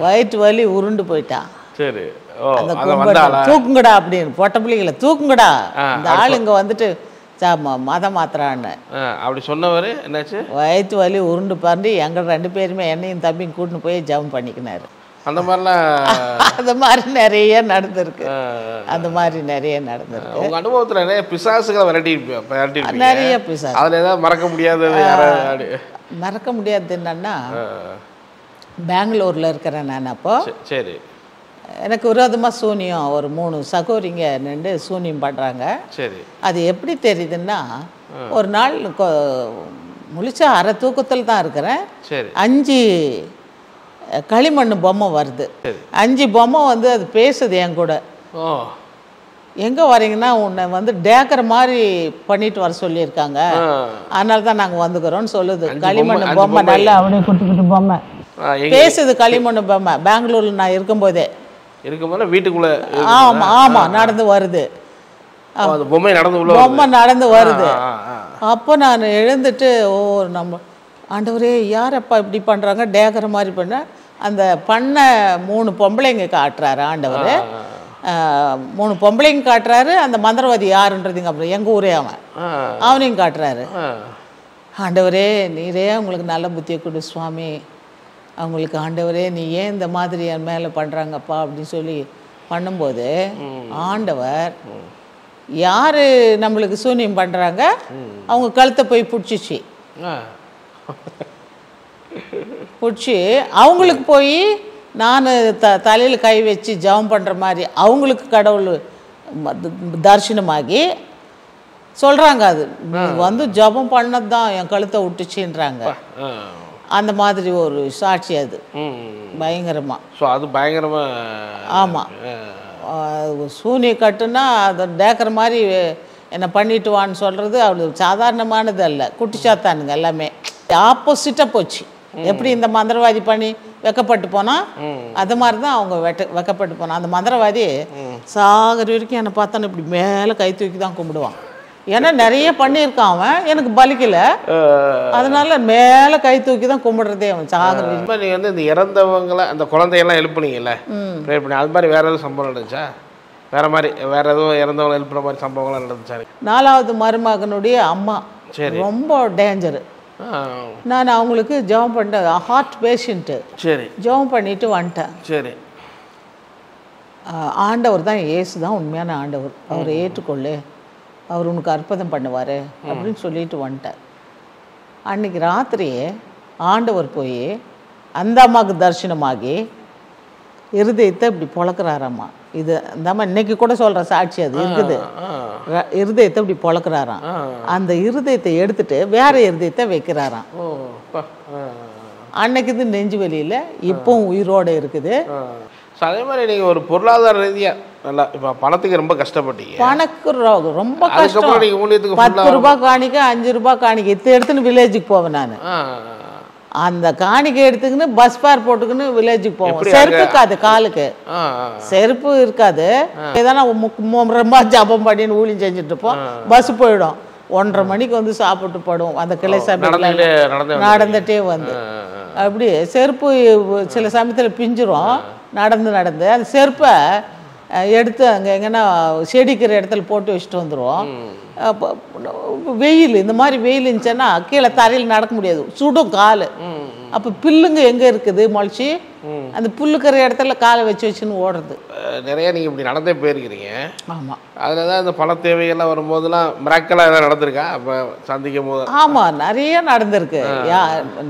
வயிற்று வலி உருண்டு போயிட்டான். சரி. அந்த தூக்குங்கடா அப்படின்னு பொட்ட பிள்ளைங்களை தூக்குங்கடா, இந்த ஆள் இங்கே வந்துட்டு மதம் மாத்திரான்னு அப்படி சொன்னவர் என்னாச்சு? வயிற்று வலி உருண்டு பாருண்டு எங்கள் 2 பேருமே என்னையும் தம்பியும் கூட்டின்னு போய் ஜெபம் பண்ணிக்கினாரு. அந்த மாதிரிலாம் அந்த மாதிரி நிறைய நடந்திருக்கு. அந்த மாதிரி நிறைய நடந்திருக்கு. உங்கள் அனுபவத்தில் நிறைய பிசாசுகளை விரட்டி நிறைய பிசாசு. அதில் ஏதாவது மறக்க முடியாதது? மறக்க முடியாது என்னன்னா, பெங்களூரில் இருக்கிறேன் நான். அப்போ சரி, எனக்கு விரோதமாக சூனியம் ஒரு 3 சகோதரிங்க நின்று சூனியம் பண்ணுறாங்க. சரி. அது எப்படி தெரியுதுன்னா, ஒரு நாள் முழிச்சா அரை தூக்கத்தில் தான் இருக்கிறேன். சரி. 5 களிமண் பொம்மை வருது. 5 பொம்மை வந்து அது பேசுது என் கூட. எங்கே வரீங்கன்னா உன்னை வந்து டேக்கர் மாதிரி பண்ணிட்டு வர சொல்லியிருக்காங்க, அதனால தான் நாங்கள் வந்துக்கிறோம்னு சொல்லுது. களிமண் பொம்மை நல்லா அவனே குட்டி பொம்மை பேசுது. களிமண் பொம்மை பெங்களூரில் நான் இருக்கும்போதே வீட்டுக்குள்ள ஆமாம் நடந்து வருது. பொம்மை நடந்து வருது. அப்போ நான் எழுந்துட்டு, ஓ நம்ம ஆண்டவரே யாரப்பா இப்படி பண்ணுறாங்க, டேக்கர் மாதிரி பண்ண அந்த பண்ண 3 பொம்பளைங்க காட்டுறாரு ஆண்டவர். 3 பொம்பளைங்க காட்டுறாரு. அந்த மந்திரவாதி யாருன்றதுங்க அப்புறம் எங்கள் ஊரே அவனையும் காட்டுறாரு. ஆண்டவரே நீரே அவங்களுக்கு நல்ல புத்தியை கொடு சுவாமி, அவங்களுக்கு ஆண்டவரே நீ ஏன் இந்த மாதிரி என் மேலே பண்ணுறாங்கப்பா அப்படின்னு சொல்லி பண்ணும்போது, ஆண்டவர் யார் நம்மளுக்கு சூனியம் பண்ணுறாங்க அவங்க கழுத்தை போய் பிடிச்சிச்சு. பிடிச்சி அவங்களுக்கு போய் நான் தலையில் கை வச்சு ஜெபம் பண்ணுற மாதிரி அவங்களுக்கு கடவுள் தரிசனமாகி சொல்கிறாங்க, அது வந்து ஜெபம் பண்ணது தான் என் கழுத்தை விட்டுச்சுன்றாங்க. அந்த மாதிரி ஒரு சாட்சி அது பயங்கரமாக. ஸோ அது பயங்கரமாக. ஆமாம், சூனிய கட்டுனா அதை டேக்கர் மாதிரி என்னை பண்ணிட்டு வான்னு சொல்கிறது அவ்வளோ சாதாரணமானது அல்ல. குட்டிச்சாத்தானுங்க எல்லாமே ஆப்போசிட்டாக போச்சு. எப்படி இந்த மந்திரவாதி பண்ணி வெக்கப்பட்டு போனால் அது மாதிரி தான் அவங்க வெக்கப்பட்டு போனான். அந்த மந்திரவாதி சாகர வரைக்கும் என்னை பார்த்தானே இப்படி மேலே கை தூக்கி தான் கும்பிடுவான். ஏன்னா நிறைய பண்ணியிருக்கான் அவன், எனக்கு பலிக்கலை, அதனால மேலே கை தூக்கி தான் கும்பிடுறதே அவன் சாகர வரைக்கும். நீங்கள் வந்து இந்த இறந்தவங்களை அந்த குழந்தையெல்லாம் எழுப்புனீங்கல்ல, ப்ரேயர் பண்ணி, அது மாதிரி வேற எதுவும் சம்பவம் நடந்துச்சா? வேற மாதிரி வேற எதுவும் இறந்தவங்களை எழுப்புற மாதிரி சம்பவங்கள்லாம் நடந்துச்சா? 4வது மருமகனுடைய அம்மா ரொம்ப டேஞ்சரு. நான் அவங்களுக்கு ஜெபம் பண்ணிட்டேன். Heart patient. சரி. ஜெபம் பண்ணிட்டு வந்துட்டேன். சரி. ஆண்டவர் தான், இயேசு தான் உண்மையான ஆண்டவர், அவரை ஏற்றுக்கொள்ளு, அவர் உனக்கு அற்புதம் பண்ணுவார் அப்படின்னு சொல்லிட்டு வந்துட்டேன். அன்றைக்கி ராத்திரியே ஆண்டவர் போய் அந்த அம்மாவுக்கு தரிசனமாகி இருதயத்தை இப்படி பொழக்கிறாராம்மா. இது இந்த அம்மா இன்னைக்கு கூட சொல்கிற சாட்சி அது இருக்குது. இருதயத்தை இப்படி பொழக்கிறாராம். அந்த இருதயத்தை எடுத்துட்டு வேற இருதயத்தை வைக்கிறாராம். அன்னைக்கு இது நெஞ்சு வெளியில் இப்பவும் உயிரோடு இருக்குது. அதே மாதிரி நீங்கள் ஒரு பொருளாதார ரீதியாக நல்லா இப்போ பணத்துக்கு ரொம்ப கஷ்டப்பட்டீங்க. பணக்கு ரொம்ப கஷ்டம். 10 ரூபாய் காணிக்க 5 ரூபாய் காணிக்க இதை எடுத்துன்னு வில்லேஜுக்கு போவேன் நான். அந்த காணிக்கை எடுத்துக்கின்னு பஸ் பார் போட்டுக்கின்னு வில்லேஜுக்கு போவோம். செருப்பு இருக்காது, காலுக்கு செருப்பு இருக்காது. ஏதானா ரொம்ப ஜபம் பண்ணின்னு ஊழியம் செஞ்சுட்டு இருப்போம். பஸ் போயிடும். 1:30 மணிக்கு வந்து சாப்பிட்டு போடுவோம். அந்த கிளை சாப்பிட்டு நடந்துகிட்டே வந்து அப்படி செருப்பு சில சமயத்தில் பிஞ்சிரும். நடந்து அந்த செருப்பை எடுத்து அங்கே எங்கன்னா செடிக்கிற இடத்துல போட்டு வச்சுட்டு வந்துடுவோம். வெயில் இந்த மாதிரி வெயில் இருந்துச்சுன்னா கீழே தரையில் நடக்க முடியாது, சுடும் கால். அப்போ பில்லுங்க எங்கே இருக்குது முளைச்சி, அந்த புல்லுக்கிற இடத்துல காலை வச்சுன்னு ஓடுறது. நிறைய நீங்கள் இப்படி நடந்தே போயிருக்கிறீங்க. ஆமாம். அதில் தான் இந்த பண தேவைகள்லாம் வரும்போதெல்லாம் மிராக்கலாக எதாவது நடந்திருக்கா அப்போ சந்திக்கும் போது? ஆமாம், நிறைய நடந்திருக்கு.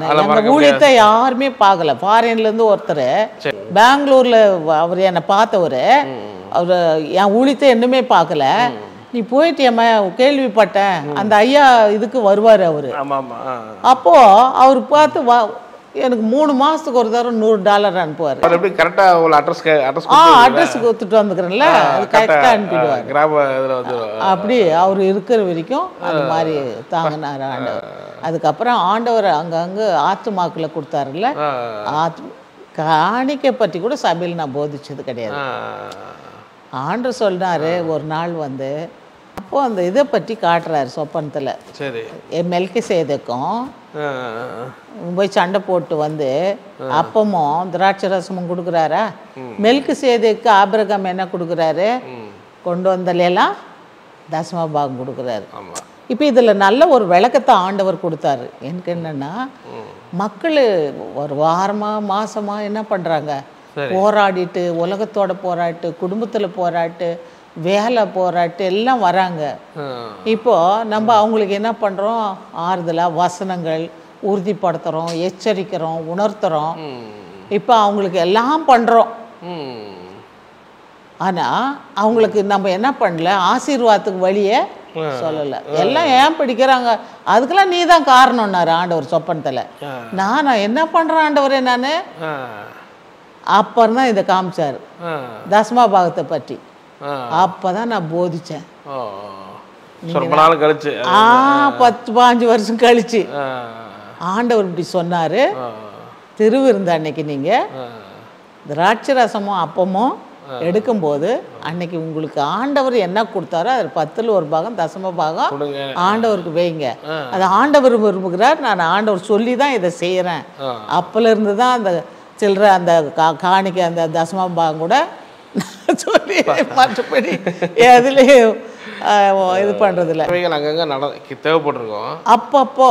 எங்கள் ஊழியத்தை யாருமே பார்க்கல. ஃபாரின்லேருந்து ஒருத்தர் பெங்களூரில் அவர் என்னை பார்த்தவர், அவர் என் ஊழியத்தை இன்னுமே பார்க்கல. நீ போயிட்டியம்மா கேள்விப்பட்டேன், அந்த ஐயா இதுக்கு வருவார் அவர். ஆமாம். அப்போது அவர் பார்த்து எனக்கு 3 மாதத்துக்கு ஒரு தடவை $100 அனுப்புவார். அது எப்படி கரெக்டாக உங்களை அட்ரஸ் அட்ரஸ் கொடுத்துட்டு வந்துக்கிறேன்ல, அது கரெக்டாக அனுப்பிடுவார். கிராம இதில் வந்து அப்படி அவர் இருக்கிற வரைக்கும் அது மாதிரி தாங்கினார் ஆண்டவர். அதுக்கப்புறம் ஆண்டவர் அங்கங்கே ஆத்துமாக்களை கொடுத்தாருல்ல, காணிக்கை பற்றி கூட சபையில் நான் போதிச்சது கிடையாது. ஆண்டவர் சொன்னார் ஒரு நாள் வந்து, அப்போது அந்த இதை பற்றி காட்டுறாரு சொப்பனத்தில். சரி, மெல்கிசேதேக்கும் போய் சண்டை போட்டு வந்து அப்பமும் திராட்சை ரசமும் கொடுக்குறாரா? மெல்கிசேதேக்கு ஆபிரகாம் என்ன கொடுக்குறாரு? கொண்டு வந்தலாம் தசம பாகம் கொடுக்குறாரு. இப்போ இதில் நல்ல ஒரு விளக்கத்தை ஆண்டவர் கொடுத்தாரு. எனக்கு என்னென்னா, மக்கள் ஒரு வாரமாக மாதமாக என்ன பண்ணுறாங்க, போராடிட்டு, உலகத்தோட போராட்டு, குடும்பத்தில் போராட்டு, வேலை போராட்டு எல்லாம் வராங்க. இப்போ நம்ம அவங்களுக்கு என்ன பண்ணுறோம்? ஆறுதலாக வசனங்கள் உறுதிப்படுத்துகிறோம், எச்சரிக்கிறோம், உணர்த்துறோம். இப்போ அவங்களுக்கு எல்லாம் பண்ணுறோம். ஆனால் அவங்களுக்கு நம்ம என்ன பண்ணல, ஆசீர்வாதத்துக்கு வழியே சொல்லலை. எல்லாம் ஏன் பிடிக்கிறாங்க, அதுக்கெல்லாம் நீ தான் காரணம்னாரு ஆண்டவர் சொப்பனத்தில். நான் என்ன பண்ணுறேன் ஆண்டவரே நான்? அப்புறம் தான் இதை காமிச்சார் தசமா பாகத்தை பற்றி. அப்பதான் நான் போதிச்சேன். 10-15 வருஷம் கழிச்சு ஆண்டவர் இப்படி சொன்னாரு. திருவிருந்த அன்னைக்கு நீங்க திராட்சை ரசமும் அப்பமும் எடுக்கும்போது அன்னைக்கு உங்களுக்கு ஆண்டவர் என்ன கொடுத்தாரோ அதில் 10ல் 1 பாகம் தசம பாகம் ஆண்டவருக்கு வைங்க. அது ஆண்டவர் விரும்புகிறார். நான் ஆண்டவர் சொல்லி தான் இதை செய்கிறேன். அப்பல இருந்து தான் அந்த சில்லற அந்த காணிக்கை அந்த தசம பாகம் கூட சொல்லி மற்றபடி எதுலேயும் இது பண்ணுறதில்ல. அங்கங்கே தேவைப்பட்டிருக்கோம் அப்பப்போ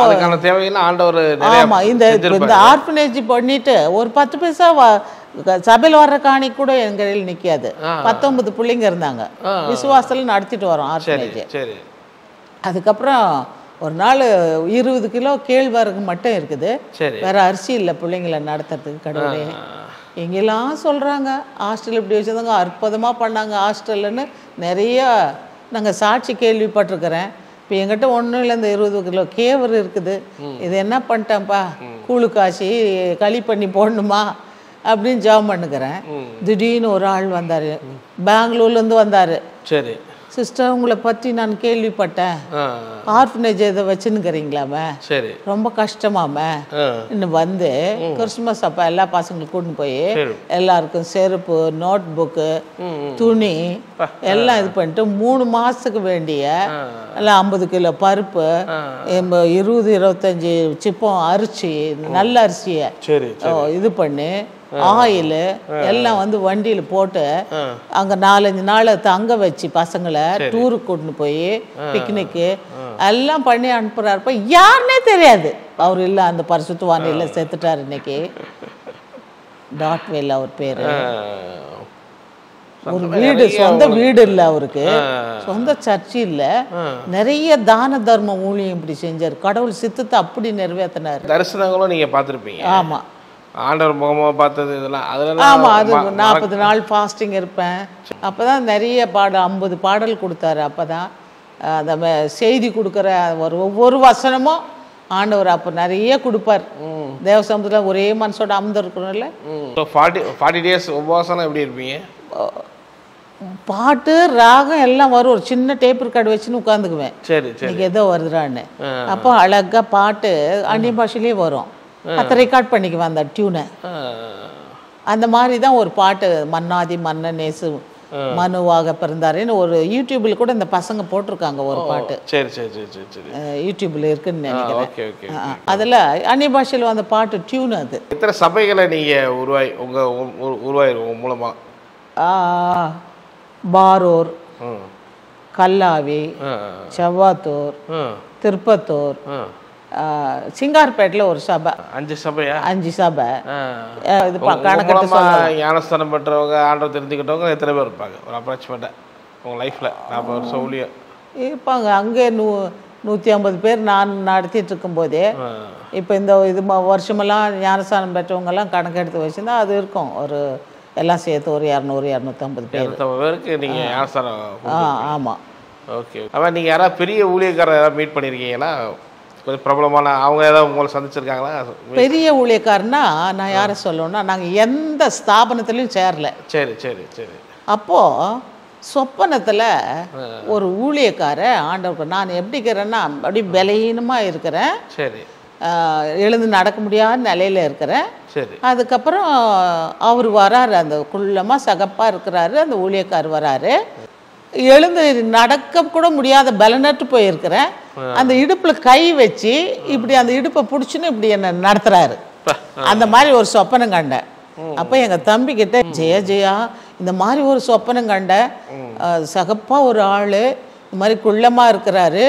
அதுக்கான தேவைகள் ஆண்டவர். ஆமாம், இந்த ஆர்ஃபனேஜ் பண்ணிட்டு ஒரு 10 பைசா சபையில் வர்ற காணி கூட எங்கள் நிற்காது. 19 பிள்ளைங்க இருந்தாங்க, விசுவாசத்தில் நடத்திட்டு வரோம் ஆர்ஃபனேஜ். அதுக்கப்புறம் ஒரு நாள் 20 கிலோ கேழ்வரகு மட்டும் இருக்குது, வேற அரிசி இல்லை பிள்ளைங்களை நடத்துறதுக்கு. கடவுளே, எங்கெல்லாம் சொல்கிறாங்க ஹாஸ்டல் இப்படி வச்சுருந்தாங்க, அற்புதமாக பண்ணாங்க ஹாஸ்டல்னு நிறைய நாங்கள் சாட்சி கேள்விப்பட்டிருக்கிறேன். இப்போ எங்கிட்ட ஒன்றும் இல்லை, இந்த 20 கிலோ கேவர் இருக்குது, இது என்ன பண்ணிட்டேன்ப்பா, கூழு காய்ச்சி களி பண்ணி போடணுமா அப்படின்னு ஜாம் பண்ணுக்கிறேன். திடீர்னு ஒரு ஆள் வந்தார், பெங்களூர்லேருந்து வந்தார். சரி சிஸ்டர், உங்களை பற்றி நான் கேள்விப்பட்டேன், ஆர்ஃபனேஜ் இதை வச்சுன்னுக்கிறீங்களாமே, சரி ரொம்ப கஷ்டமாமே. இன்னும் வந்து கிறிஸ்துமஸ் அப்போ எல்லா பசங்களுக்கும் கூட்டின்னு போய் எல்லாருக்கும் செருப்பு, நோட் புக்கு, துணி எல்லாம் இது பண்ணிட்டு 3 மாதத்துக்கு வேண்டிய எல்லாம் 50 கிலோ பருப்பு, 20-25 சிப்பம் அரிசி, நல்ல அரிசியை இது பண்ணி ஆயில் எல்லாம் வந்து வண்டியில் போட்டு அங்கே 4-5 நாள் தங்க வச்சு பசங்களை டூருக்கு கூட்டின்னு போய் பிக்னிக்கு எல்லாம் பண்ணி அனுப்புறாருப்ப. யாருன்னே தெரியாது. அவர் இல்லை, அந்த பரிசுத்தவான் இல்லை, செத்துட்டார் இன்னைக்கு. டாட்வேல் அவர் பேரு. ஒரு வீடு, சொந்த வீடு இல்லை அவருக்கு, சொந்த சர்ச்சு இல்லை, நிறைய தான தர்ம ஊழியம் இப்படி செஞ்சார். கடவுள் சித்தத்தை அப்படி நிறைவேற்றினார். தரிசனங்களும் நீங்க பார்த்துருப்பீங்க. ஆமா, ஆண்டவர் முகமாக பார்த்தது இதெல்லாம். ஆமாம், அது 40 நாள் ஃபாஸ்டிங் இருப்பேன். அப்போ தான் நிறைய 50 பாடல் கொடுத்தாரு. அப்போ தான் அந்த செய்தி கொடுக்குற ஒவ்வொரு வசனமும் ஆண்டவர் அப்போ நிறைய கொடுப்பார். தேவ சமூகத்தில் ஒரே மனசோட அமர்ந்து இருக்கணும்ல. 40 டேஸ் உபவாசம் எப்படி இருப்பீங்க? பாட்டு ராகம் எல்லாம் வரும். ஒரு சின்ன டேப் ரெக்கார்டு வச்சுன்னு உட்காந்துக்குவேன். சரி சரி, ஏதோ வருதுறான்னு. அப்போ அழகாக பாட்டு அந்நிய பாஷையிலே வரும். அதை ரெக்கார்ட் பண்ணிக்குவேன் அந்த டியூனை. அந்த மாதிரி தான் ஒரு பாட்டு, மன்னாதி மன்னன் நேசு மனுவாக பிறந்தாருன்னு ஒரு யூடியூபில் கூட இந்த பசங்க போட்டிருக்காங்க ஒரு பாட்டு. சரி சரி சரி சரி, யூடியூபில் இருக்குன்னு நினைக்கிறேன். அதில் அந்நிய பாஷையில் அந்த பாட்டு டியூன். அது எத்தனை சபைகளை நீங்கள் உருவாயிருங்க மூலமாக? பாரூர், கல்லாவி, செவ்வாத்தூர், திருப்பத்தூர், சிங்கார்பேட்டில் ஒரு சபை. 5 சபையா? 5 சபை. இது கணக்கு ஞானஸ்தானம் பெற்றவங்க, ஆண்டவர் தெரிஞ்சுக்கிட்டவங்க எத்தனை பேர் இருப்பாங்க ஒரு அப்ராக்சிமேட்டாக உங்கள் லைஃப்பில்? 40 வருஷம் ஊழியம் இருப்பாங்க. அங்கே 150 பேர் நான் நடத்திட்டு இருக்கும்போதே. இப்போ இந்த இது வருஷமெல்லாம் ஞானஸ்தானம் பெற்றவங்கெல்லாம் கணக்கு எடுத்து வச்சுருந்தா அது இருக்கும். ஒரு எல்லாம் சேர்த்து ஒரு 200-250 பேருக்கு நீங்கள் ஞானஸ்தானம். ஆமாம். ஓகே. அப்போ நீங்கள் யாராவது பெரிய ஊழியக்காரர் யாராவது மீட் பண்ணியிருக்கீங்களா பிரபலமான அவங்க ஏதாவது உங்களை சந்திச்சிருக்காங்களா? பெரிய ஊழியக்காரனா நான் யாரை சொல்லணும்னா, நாங்கள் எந்த ஸ்தாபனத்துலேயும் சேரல. சரி சரி சரி. அப்போது சொப்பனத்தில் ஒரு ஊழியக்கார ஆண்டவர், நான் எப்படி இருக்கிறேன்னா அப்படி பலவீனமாக இருக்கிறேன், சரி, எழுந்து நடக்க முடியாத நிலையில் இருக்கிறேன். சரி. அதுக்கப்புறம் அவர் வராரு, அந்த குள்ளமாக சகப்பாக இருக்கிறாரு, அந்த ஊழியக்கார் வராரு. எழுந்து நடக்க கூட முடியாத பலனற்று போயிருக்கிறேன். அந்த இடுப்பில் கை வச்சு இப்படி அந்த இடுப்பை பிடிச்சின்னு இப்படி என்னை நடத்துகிறாரு. அந்த மாதிரி ஒரு சொப்பனம் கண்டேன். அப்போ எங்கள் தம்பிக்கிட்ட, ஜெயா இந்த மாதிரி ஒரு சொப்பனம் கண்டேன், சகப்பாக ஒரு ஆள் இந்த மாதிரி குள்ளமாக இருக்கிறாரு,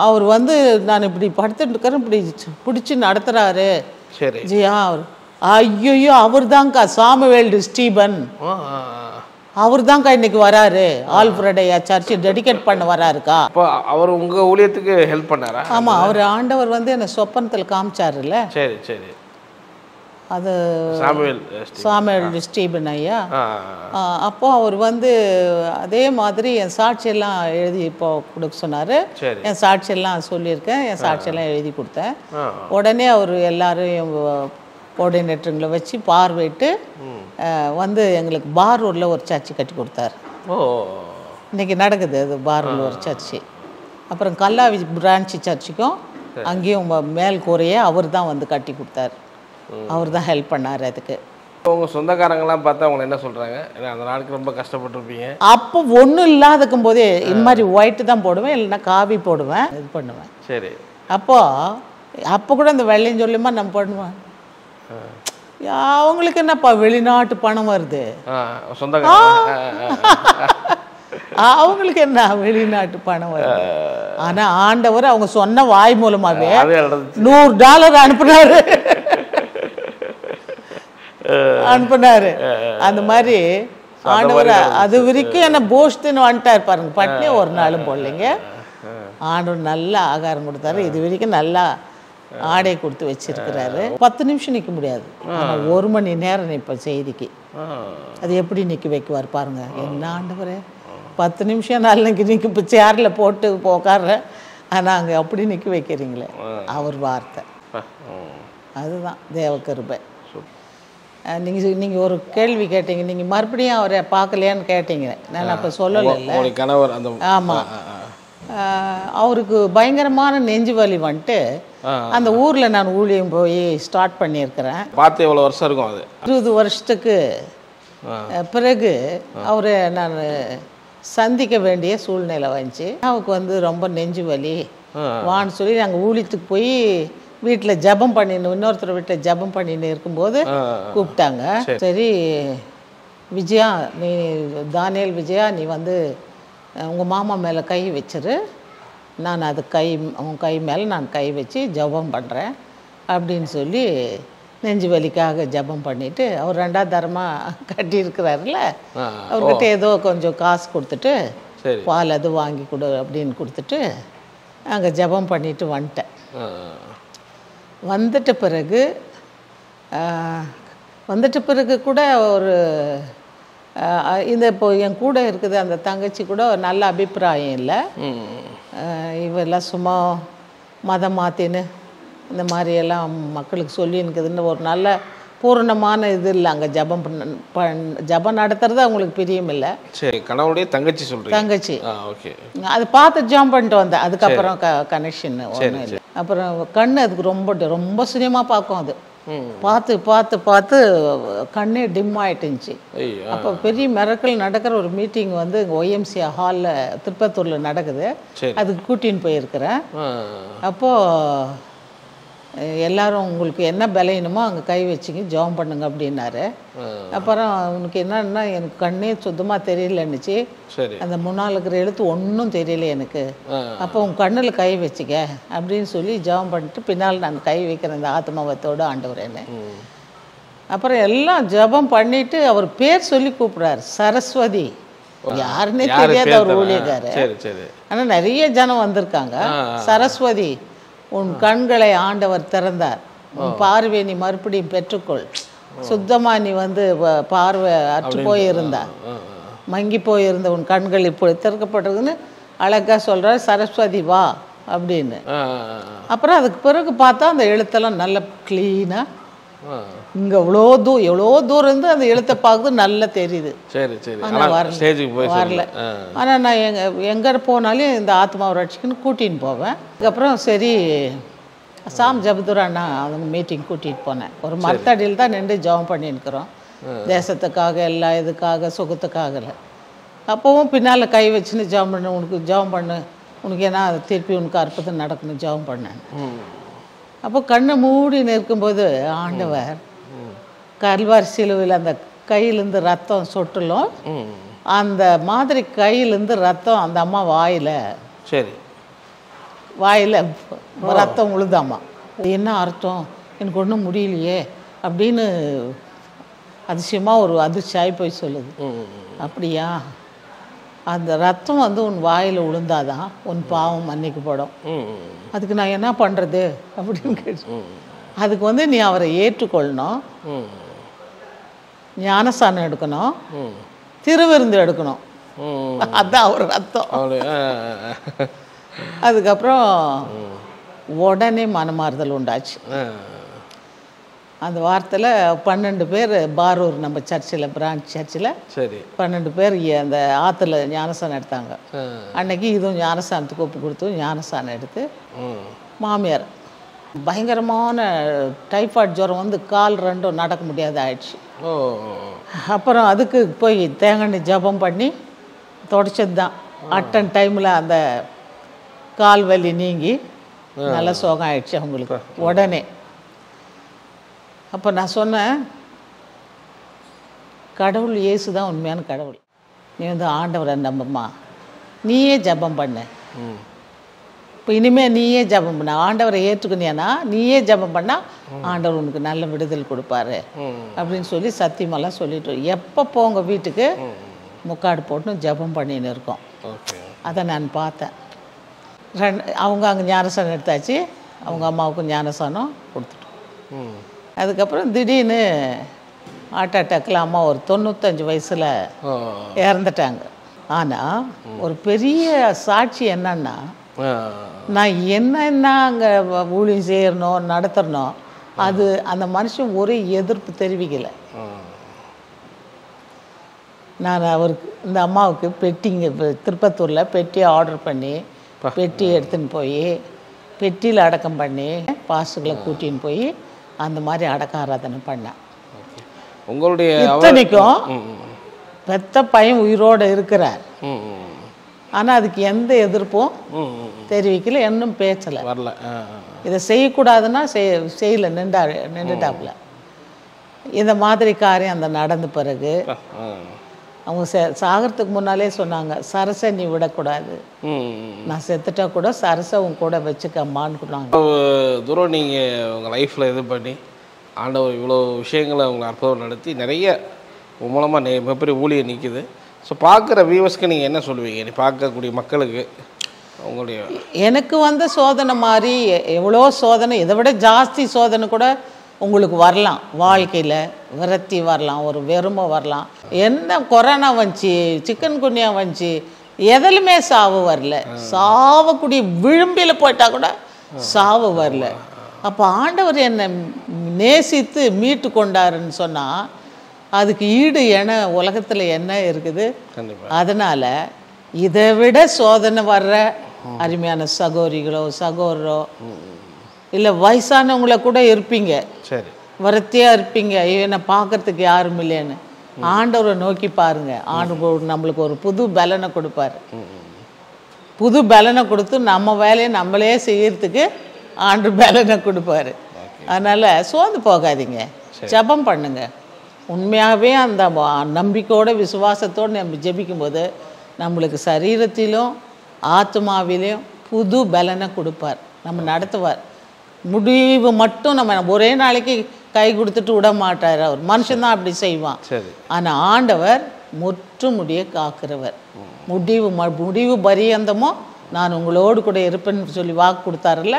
அவர் வந்து நான் இப்படி படுத்துட்டு இருக்கிறேன், இப்படி பிடிச்சி நடத்துகிறாரு. சரி ஜெயா. அவர் ஐயோ அவர் தான்க்கா சாமுவேல் ஸ்டீபன், அவர் தான்க்கா இன்னைக்கு வராரு, ஆல்ஃபிரடையா சர்ச்சு டெடிகேட் பண்ண வராருக்கா. அப்போ அவர் உங்கள் ஊழியத்துக்கு ஹெல்ப் பண்ணாரா? ஆமாம், அவர் ஆண்டவர் வந்து என்னை சொப்பனத்தில் காமிச்சாருல்ல. சரி சரி. அது சாமுவேல் ஸ்டீபன் ஐயா. அப்போது அவர் வந்து அதே மாதிரி என் சாட்சியெல்லாம் எழுதி இப்போ கொடுக்க சொன்னார். என் சாட்சியெல்லாம் சொல்லியிருக்கேன், என் சாட்சியெல்லாம் எழுதி கொடுத்தேன். உடனே அவர் எல்லாரும் கோஆர்டினேட்டருங்களை வச்சு பார்வையிட்டு வந்து எங்களுக்கு பார்வூரில் ஒரு சர்ச்சு கட்டி கொடுத்தாரு. இன்றைக்கி நடக்குது அது பார்வூரில் ஒரு சர்ச்சு. அப்புறம் கல்லாவி பிரான்ச்சு சர்ச்சுக்கும் அங்கேயும் மேல் கூரையே அவர் தான் வந்து கட்டி கொடுத்தாரு. அவர் தான் ஹெல்ப் பண்ணார் அதுக்கு. உங்கள் சொந்தக்காரங்களாம் பார்த்தா அவங்க என்ன சொல்கிறாங்க? ஏன்னா அந்த நாளுக்கு ரொம்ப கஷ்டப்பட்டுருப்பீங்க. அப்போ ஒன்றும் இல்லாதக்கும் போதே இந்த மாதிரி ஒயிட்டு தான் போடுவேன், இல்லைன்னா காவி போடுவேன், இது பண்ணுவேன். சரி. அப்போ கூட இந்த வெள்ளையும் சொல்லியுமா நம்ம பண்ணுவேன். அவங்களுக்கு என்னப்பா வெளிநாட்டு பணம் வருது, அவங்களுக்கு என்ன வெளிநாட்டு பணம் வருது. ஆனால் ஆண்டவர் அவங்க சொன்ன வாய் மூலமாகவே $100 அனுப்புனாரு. அந்த மாதிரி ஆண்டவர் அது வரைக்கும் என்ன போஸ்ட்டுன்னு வந்துட்டார் பாருங்க. பட்னி ஒரு நாளும் போடலைங்க. ஆண்டவர் நல்லா ஆகாரம் கொடுத்தாரு. இது வரைக்கும் நல்லா ஆடை கொடுத்து வச்சிருக்கிறாரு. 10 நிமிஷம் நிற்க முடியாது, ஆனால் 1 மணி நேரம் நிற்ப செய்திக்கு. அது எப்படி நிற்க வைக்குவார் பாருங்க. என்ன ஆண்டவரே, 10 நிமிஷம் நல்லா நிற்க இப்போ சேரில் போட்டு உட்கார்றேன், ஆனால் அங்கே அப்படி நிற்க வைக்கிறீங்களே, அவர் வார்த்தை. அதுதான் தேவகிருபை. நீங்கள் ஒரு கேள்வி கேட்டீங்க, நீங்கள் மறுபடியும் அவரை பார்க்கலையான்னு கேட்டீங்க. நான் அப்போ சொல்லலை. கணவர் ஆமாம், அவருக்கு பயங்கரமான நெஞ்சு வலி வந்துட்டு அந்த ஊரில் நான் ஊழியம் போய் ஸ்டார்ட் பண்ணியிருக்கிறேன். பார்த்து எவ்வளோ வருஷம் இருக்கும்? அது 20 வருஷத்துக்கு பிறகு அவரை நான் சந்திக்க வேண்டிய சூழ்நிலை வந்துச்சு. அவருக்கு வந்து ரொம்ப நெஞ்சு வலி வான்னு சொல்லி நாங்கள் ஊழியத்துக்கு போய் வீட்டில் ஜபம் பண்ணின்னு, இன்னொருத்தர் வீட்டில் ஜபம் பண்ணின்னு இருக்கும்போது கூப்பிட்டாங்க. சரி விஜயா, நீ தானியல் விஜயா, நீ வந்து உங்கள் மாமா மேலே கை வச்சிரு, நான் அது உன் கை மேலே நான் கை வச்சு ஜபம் பண்ணுறேன் அப்படின்னு சொல்லி நெஞ்சு வலிக்காக ஜபம் பண்ணிவிட்டு, அவர் 2ஆவது தரமாக கட்டியிருக்கிறாருல, அவர்கிட்ட ஏதோ கொஞ்சம் காசு கொடுத்துட்டு பால் அது வாங்கி கொடு அப்படின்னு கொடுத்துட்டு அங்கே ஜபம் பண்ணிவிட்டு வந்துட்டேன். வந்துட்ட பிறகு கூட ஒரு இப்போ என் கூட இருக்குது அந்த தங்கச்சி கூட ஒரு நல்ல அபிப்பிராயம் இல்லை. இவெல்லாம் சும்மா மதம் மாற்றின்னு இந்த மாதிரியெல்லாம் மக்களுக்கு சொல்லி இருக்குதுன்னு ஒரு நல்ல பூரணமான இது இல்லை. அங்கே ஜபம் நடத்துறது அவங்களுக்கு பிரியம் இல்லை. சரி, கணவனுடைய தங்கச்சி சொல்கிறேன். தங்கச்சி. ஓகே. அது பார்த்து ஜாம் பண்ணிட்டு வந்தேன். அதுக்கப்புறம் கனெக்ஷன் ஒன்றும் இல்லை. அப்புறம் கண்ணு அதுக்கு ரொம்ப சினிமா பார்க்கும். அது பார்த்து பார்த்து பார்த்து கண்ணே டிம் ஆகிட்டுருந்துச்சு. அப்போ பெரிய மிரக்கல் நடக்கிற ஒரு மீட்டிங் வந்து OMC ஹாலில் திருப்பத்தூரில் நடக்குது. அதுக்கு கூட்டின்னு போயிருக்கிறேன். அப்போது எல்லாரும் உங்களுக்கு என்ன பலவீனமோ அங்கே கை வச்சுங்க, ஜெபம் பண்ணுங்க அப்படின்னாரு. அப்புறம் உனக்கு என்னன்னா, எனக்கு கண்ணே சுத்தமாக தெரியலன்னுச்சு. அந்த முன்னால் இருக்கிற எழுத்து ஒன்றும் தெரியல எனக்கு. அப்போ உன் கண்ணில் கை வச்சுக்க அப்படின்னு சொல்லி ஜெபம் பண்ணிட்டு பின்னால் நான் கை வைக்கிறேன் இந்த ஆத்மாவத்தோடு ஆண்டவரேன்னு. அப்புறம் எல்லாம் ஜெபம் பண்ணிட்டு அவர் பேர் சொல்லி கூப்பிட்றாரு, சரஸ்வதி. யாருன்னே தெரியாது அவர் ஊழியக்காரு. ஆனால் நிறைய ஜனம் வந்திருக்காங்க. சரஸ்வதி, உன் கண்களை ஆண்டவர் திறந்தார், உன் பார்வை நீ மறுபடியும் பெற்றுக்கொள், சுத்தமாக நீ வந்து பார்வை அற்று போயிருந்தா, மங்கி போயிருந்த உன் கண்கள் இப்போ திறக்கப்பட்டிருக்குன்னு அழகாக சொல்கிறார். சரஸ்வதி வா அப்படின்னு. அப்புறம் அதுக்கு பிறகு பார்த்தா அந்த எழுத்தெல்லாம் நல்ல க்ளீனாக, இங்கே எவ்வளோ தூரம் இருந்து அந்த எழுத்தை பார்க்குறது நல்லா தெரியுது. சரி சரி. ஆனால் வரல. ஆனால் நான் எங்கே போனாலும் இந்த ஆத்மாவை ரட்சிக்குன்னு கூட்டின்னு போவேன். அதுக்கப்புறம் சரி சாம் ஜபதுரா அண்ணா அவங்க மீட்டிங் கூட்டிகிட்டு போனேன். ஒரு மரத்தடியில் தான் நின்று ஜெபம் பண்ணின்னுக்கிறோம், தேசத்துக்காக எல்லா இதுக்காக சுகத்துக்காக. அப்போவும் பின்னால் கை வச்சுன்னு ஜெபம் பண்ணு, உனக்கு ஜெபம் பண்ணு, உனக்கு ஏன்னா திருப்பி உனக்கு அற்புதம் நடக்கணும் ஜெபம் பண்ணேன். அப்போ கண்ணை மூடி நிற்கும்போது ஆண்டவர் கல்வாரி சிலுவையில் அந்த கையிலேருந்து ரத்தம் சொட்டலும், அந்த மாதிரி கையிலேருந்து ரத்தம் அந்த அம்மா வாயில், சரி வாயில் ரத்தம் உழுதாம்மா. என்ன அர்த்தம், எனக்கு ஒன்றும் முடியலையே அப்படின்னு அதிசயமாக ஒரு அதிர்ச்சியாகி போய் சொல்லுது. அப்படியா, அந்த ரத்தம் வந்து உன் வாயில் விழுந்தாதான் உன் பாவம் மன்னிக்கப்படும். அதுக்கு நான் என்ன பண்ணுறது அப்படின்னு கேட்டு, அதுக்கு வந்து நீ அவரை ஏற்றுக்கொள்ளணும், ஞானஸ்தானம் எடுக்கணும், திருவிருந்து எடுக்கணும், அதுதான் அவர் ரத்தம். அதுக்கப்புறம் உடனே மனமாறுதல் உண்டாச்சு. அந்த வாரத்தில் 12 பேர் பாரூர் நம்ம சர்ச்சில், பிரான்ச் சர்ச்சில் சரி 12 பேர் அந்த ஆற்றுல ஞானஸ்தானம் எடுத்தாங்க. அன்னைக்கு இதுவும் ஞானஸ்தானத்துக்கு ஒப்பு கொடுத்து ஞானஸ்தானம் எடுத்து, மாமியார் பயங்கரமான டைஃபாய்டு ஜுரம் வந்து கால் ரெண்டும் நடக்க முடியாத ஆயிடுச்சு. அப்புறம் அதுக்கு போய் தேங்காய் ஜபம் பண்ணி தொடச்சது தான். அட்டன் டைமில் அந்த கால் வலி நீங்கி நல்ல சோகம் ஆயிடுச்சு அவங்களுக்கு உடனே. அப்போ நான் சொன்னேன், கடவுள் இயேசு தான் உண்மையான கடவுள், நீ வந்து ஆண்டவரை நம்புமா, நீயே ஜபம் பண்ண, இப்போ இனிமேல் நீயே ஜபம் பண்ண, ஆண்டவரை ஏற்றுக்கினியானா நீயே ஜபம் பண்ணால் ஆண்டவர் உனக்கு நல்ல விடுதல் கொடுப்பாரு அப்படின்னு சொல்லி சத்தியமெல்லாம் சொல்லிட்டு, எப்போ போங்க வீட்டுக்கு முக்காடு போட்டு ஜபம் பண்ணின்னு இருக்கோம். அதை நான் பார்த்தேன். அவங்க அங்கே ஞானஸ்தானம் எடுத்தாச்சு, அவங்க அம்மாவுக்கும் ஞானஸ்தானம் கொடுத்துட்டோம். அதுக்கப்புறம் திடீர்னு ஹார்ட் அட்டாக்கில் அம்மா ஒரு 95 வயசில் இறந்துட்டாங்க. ஆனால் ஒரு பெரிய சாட்சி என்னன்னா, நான் என்னென்ன அங்கே ஊழியம் செய்யணும் நடத்தணும், அது அந்த மனுஷன் ஒரே எதிர்ப்பு தெரிவிக்கலை. நான் அவருக்கு இந்த அம்மாவுக்கு பெட்டிங்க திருப்பத்தூரில் பெட்டி ஆர்டர் பண்ணி பெட்டி எடுத்துன்னு போய் பெட்டியில் அடக்கம் பண்ணி பாசுகளை கூட்டின்னு போய் அந்த மாதிரி அடக்க ஆராதனை பண்ணேன். உங்களுடைய இத்தனைக்கும் பெத்த பையன் உயிரோடு இருக்கிறார், ஆனால் அதுக்கு எந்த எதிர்ப்பும் தெரிவிக்கல, இன்னும் பேசலை, வரல. இதை செய்யக்கூடாதுன்னா செய்யலை, நின்றுட்டாப்புல. இந்த மாதிரி காரியம் அந்த நடந்த பிறகு அவங்க சாகிறதுக்கு முன்னாலே சொன்னாங்க, சரசை நீ விடக்கூடாது, நான் செத்துட்டா கூட சரசை உன் கூட வச்சுக்கம்மான்னு சொன்னாங்க. தூரம் நீங்கள் உங்கள் லைஃப்பில் இது பண்ணி ஆண்டவர் இவ்வளோ விஷயங்களை உங்களை அற்புதம் நடத்தி நிறைய மூலமாக மிகப்பெரிய ஊழியம் நிற்குது. ஸோ பார்க்குற வியூவர்ஸ்க்கு நீங்கள் என்ன சொல்லுவீங்க, நீ பார்க்கக்கூடிய மக்களுக்கு உங்களுடைய? எனக்கு வந்து சோதனை மாதிரி எவ்வளோ சோதனை, இதை விட ஜாஸ்தி சோதனை கூட உங்களுக்கு வரலாம், வாழ்க்கையில் விரக்தி வரலாம், ஒரு வெறுமை வரலாம். என்ன கொரோனா வந்துச்சு, சிக்கன் குனியா வந்துச்சு, எதிலுமே சாவு வரல. சாவக்கூடிய விளிம்பில் போயிட்டால் கூட சாவு வரல. அப்போ ஆண்டவர் என்னை நேசித்து மீட்டு கொண்டாருன்னு சொன்னால் அதுக்கு ஈடு என உலகத்தில் என்ன இருக்குது? அதனால் இதை விட சோதனை வர்ற அருமையான சகோதரிகளோ சகோதரோ இல்லை வயசானவங்கள கூட இருப்பீங்க, சரி வரத்தியாக இருப்பீங்க, என்னை பார்க்கறதுக்கு யாரும் இல்லைன்னு, ஆண்டவரை நோக்கி பாருங்க, ஆண்டவர் நம்மளுக்கு ஒரு புது பலனை கொடுப்பார். புது பலனை கொடுத்து நம்ம வேலையை நம்மளே செய்யறதுக்கு ஆண்டு பலனை கொடுப்பாரு. அதனால் சோர்ந்து போகாதீங்க, ஜெபம் பண்ணுங்க. உண்மையாகவே அந்த நம்பிக்கையோட விசுவாசத்தோடு நம்ம ஜெபிக்கும்போது நம்மளுக்கு சரீரத்திலும் ஆத்மாவிலையும் புது பலனை கொடுப்பார், நம்ம நடத்துவார். முடிவு மட்டும் நம்ம ஒரே நாளைக்கு கை கொடுத்துட்டு விட மாட்டார், அவர் மனுஷன்தான் அப்படி செய்வான். ஆனால் ஆண்டவர் முற்று முடிய காக்கிறவர். முடிவு பரியந்தமோ நான் உங்களோடு கூட இருப்பேன்னு சொல்லி வாக்கு கொடுத்தாருல்ல,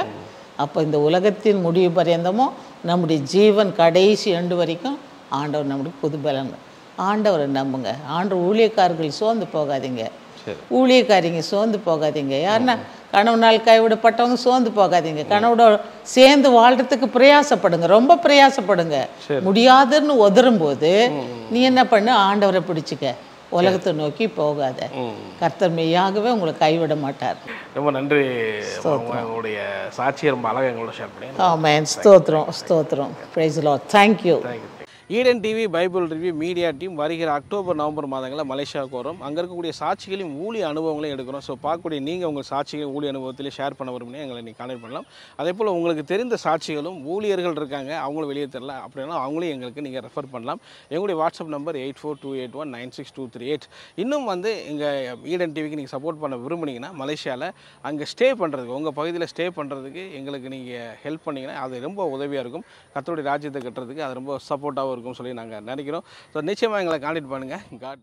அப்போ இந்த உலகத்தின் முடிவு பரியந்தமோ நம்முடைய ஜீவன் கடைசி எண்டு வரைக்கும் ஆண்டவர் நம்முடைய புது பலன். ஆண்டவரை நம்புங்க. ஆண்டவர் ஊழியக்காரர்கள் சோர்ந்து போகாதீங்க, ஊழியக்காரிங்க சோர்ந்து போகாதீங்க. யாருன்னா கணவனால் கைவிடப்பட்டவங்க சோர்ந்து போகாதீங்க. கணவனோட சேர்ந்து வாழ்கிறதுக்கு பிரயாசப்படுங்க, ரொம்ப பிரயாசப்படுங்க. முடியாதுன்னு உதறும்போது நீ என்ன பண்ணு, ஆண்டவரை பிடிச்சிக்க, உலகத்தை நோக்கி போகாத. கர்த்தர் மெய்யாகவே உங்களை கைவிட மாட்டார். ரொம்ப நன்றி. உங்களுடைய சாட்சியை ரொம்ப அழகாக எங்களோட ஷேர் பண்ணி. ஆமென். ஸ்தோத்திரம் ஸ்தோத்திரம். Praise the Lord. Thank you. Eden TV Bible review media team வருகிற அக்டோபர் நவம்பர் மாதங்களில் மலேசியாவுக்கு வரும். அங்கே இருக்கக்கூடிய சாட்சிகளையும் ஊழிய அனுபவங்களையும் எடுக்கிறோம். ஸோ பார்க்கக்கூடிய நீங்கள் உங்கள் சாட்சிகள் ஊழிய அனுபவத்திலே ஷேர் பண்ண விரும்பினே எங்களை நீங்கள் கான்டெக்ட் பண்ணலாம். அதே போல் உங்களுக்கு தெரிந்த சாட்சிகளும் ஊழியர்கள் இருக்காங்க, அவங்களும் வெளியே தெரியல அப்படின்னா அவங்களையும் எங்களுக்கு நீங்கள் ரெஃபர் பண்ணலாம். எங்களுடைய வாட்ஸ்அப் நம்பர் 8428196238. இன்னும் எங்கள் ஈடன் டிவிக்கு நீங்கள் சப்போர்ட் பண்ண விரும்புனீங்கன்னா மலேசியாவில் அங்கே ஸ்டே பண்ணுறதுக்கு, உங்கள் பகுதியில் ஸ்டே பண்ணுறதுக்கு எங்களுக்கு நீங்கள் ஹெல்ப் பண்ணிங்கன்னா அது ரொம்ப உதவியாக இருக்கும். கர்த்தருடைய ராஜ்யத்தை கட்டுறதுக்கு அது ரொம்ப சப்போர்ட்டாகவும் இருக்கும் சொல்லி நாங்கள் நினைக்கிறோம். ஸோ நிச்சயமாக எங்களை கான்டெக்ட் பண்ணுங்கள். காட்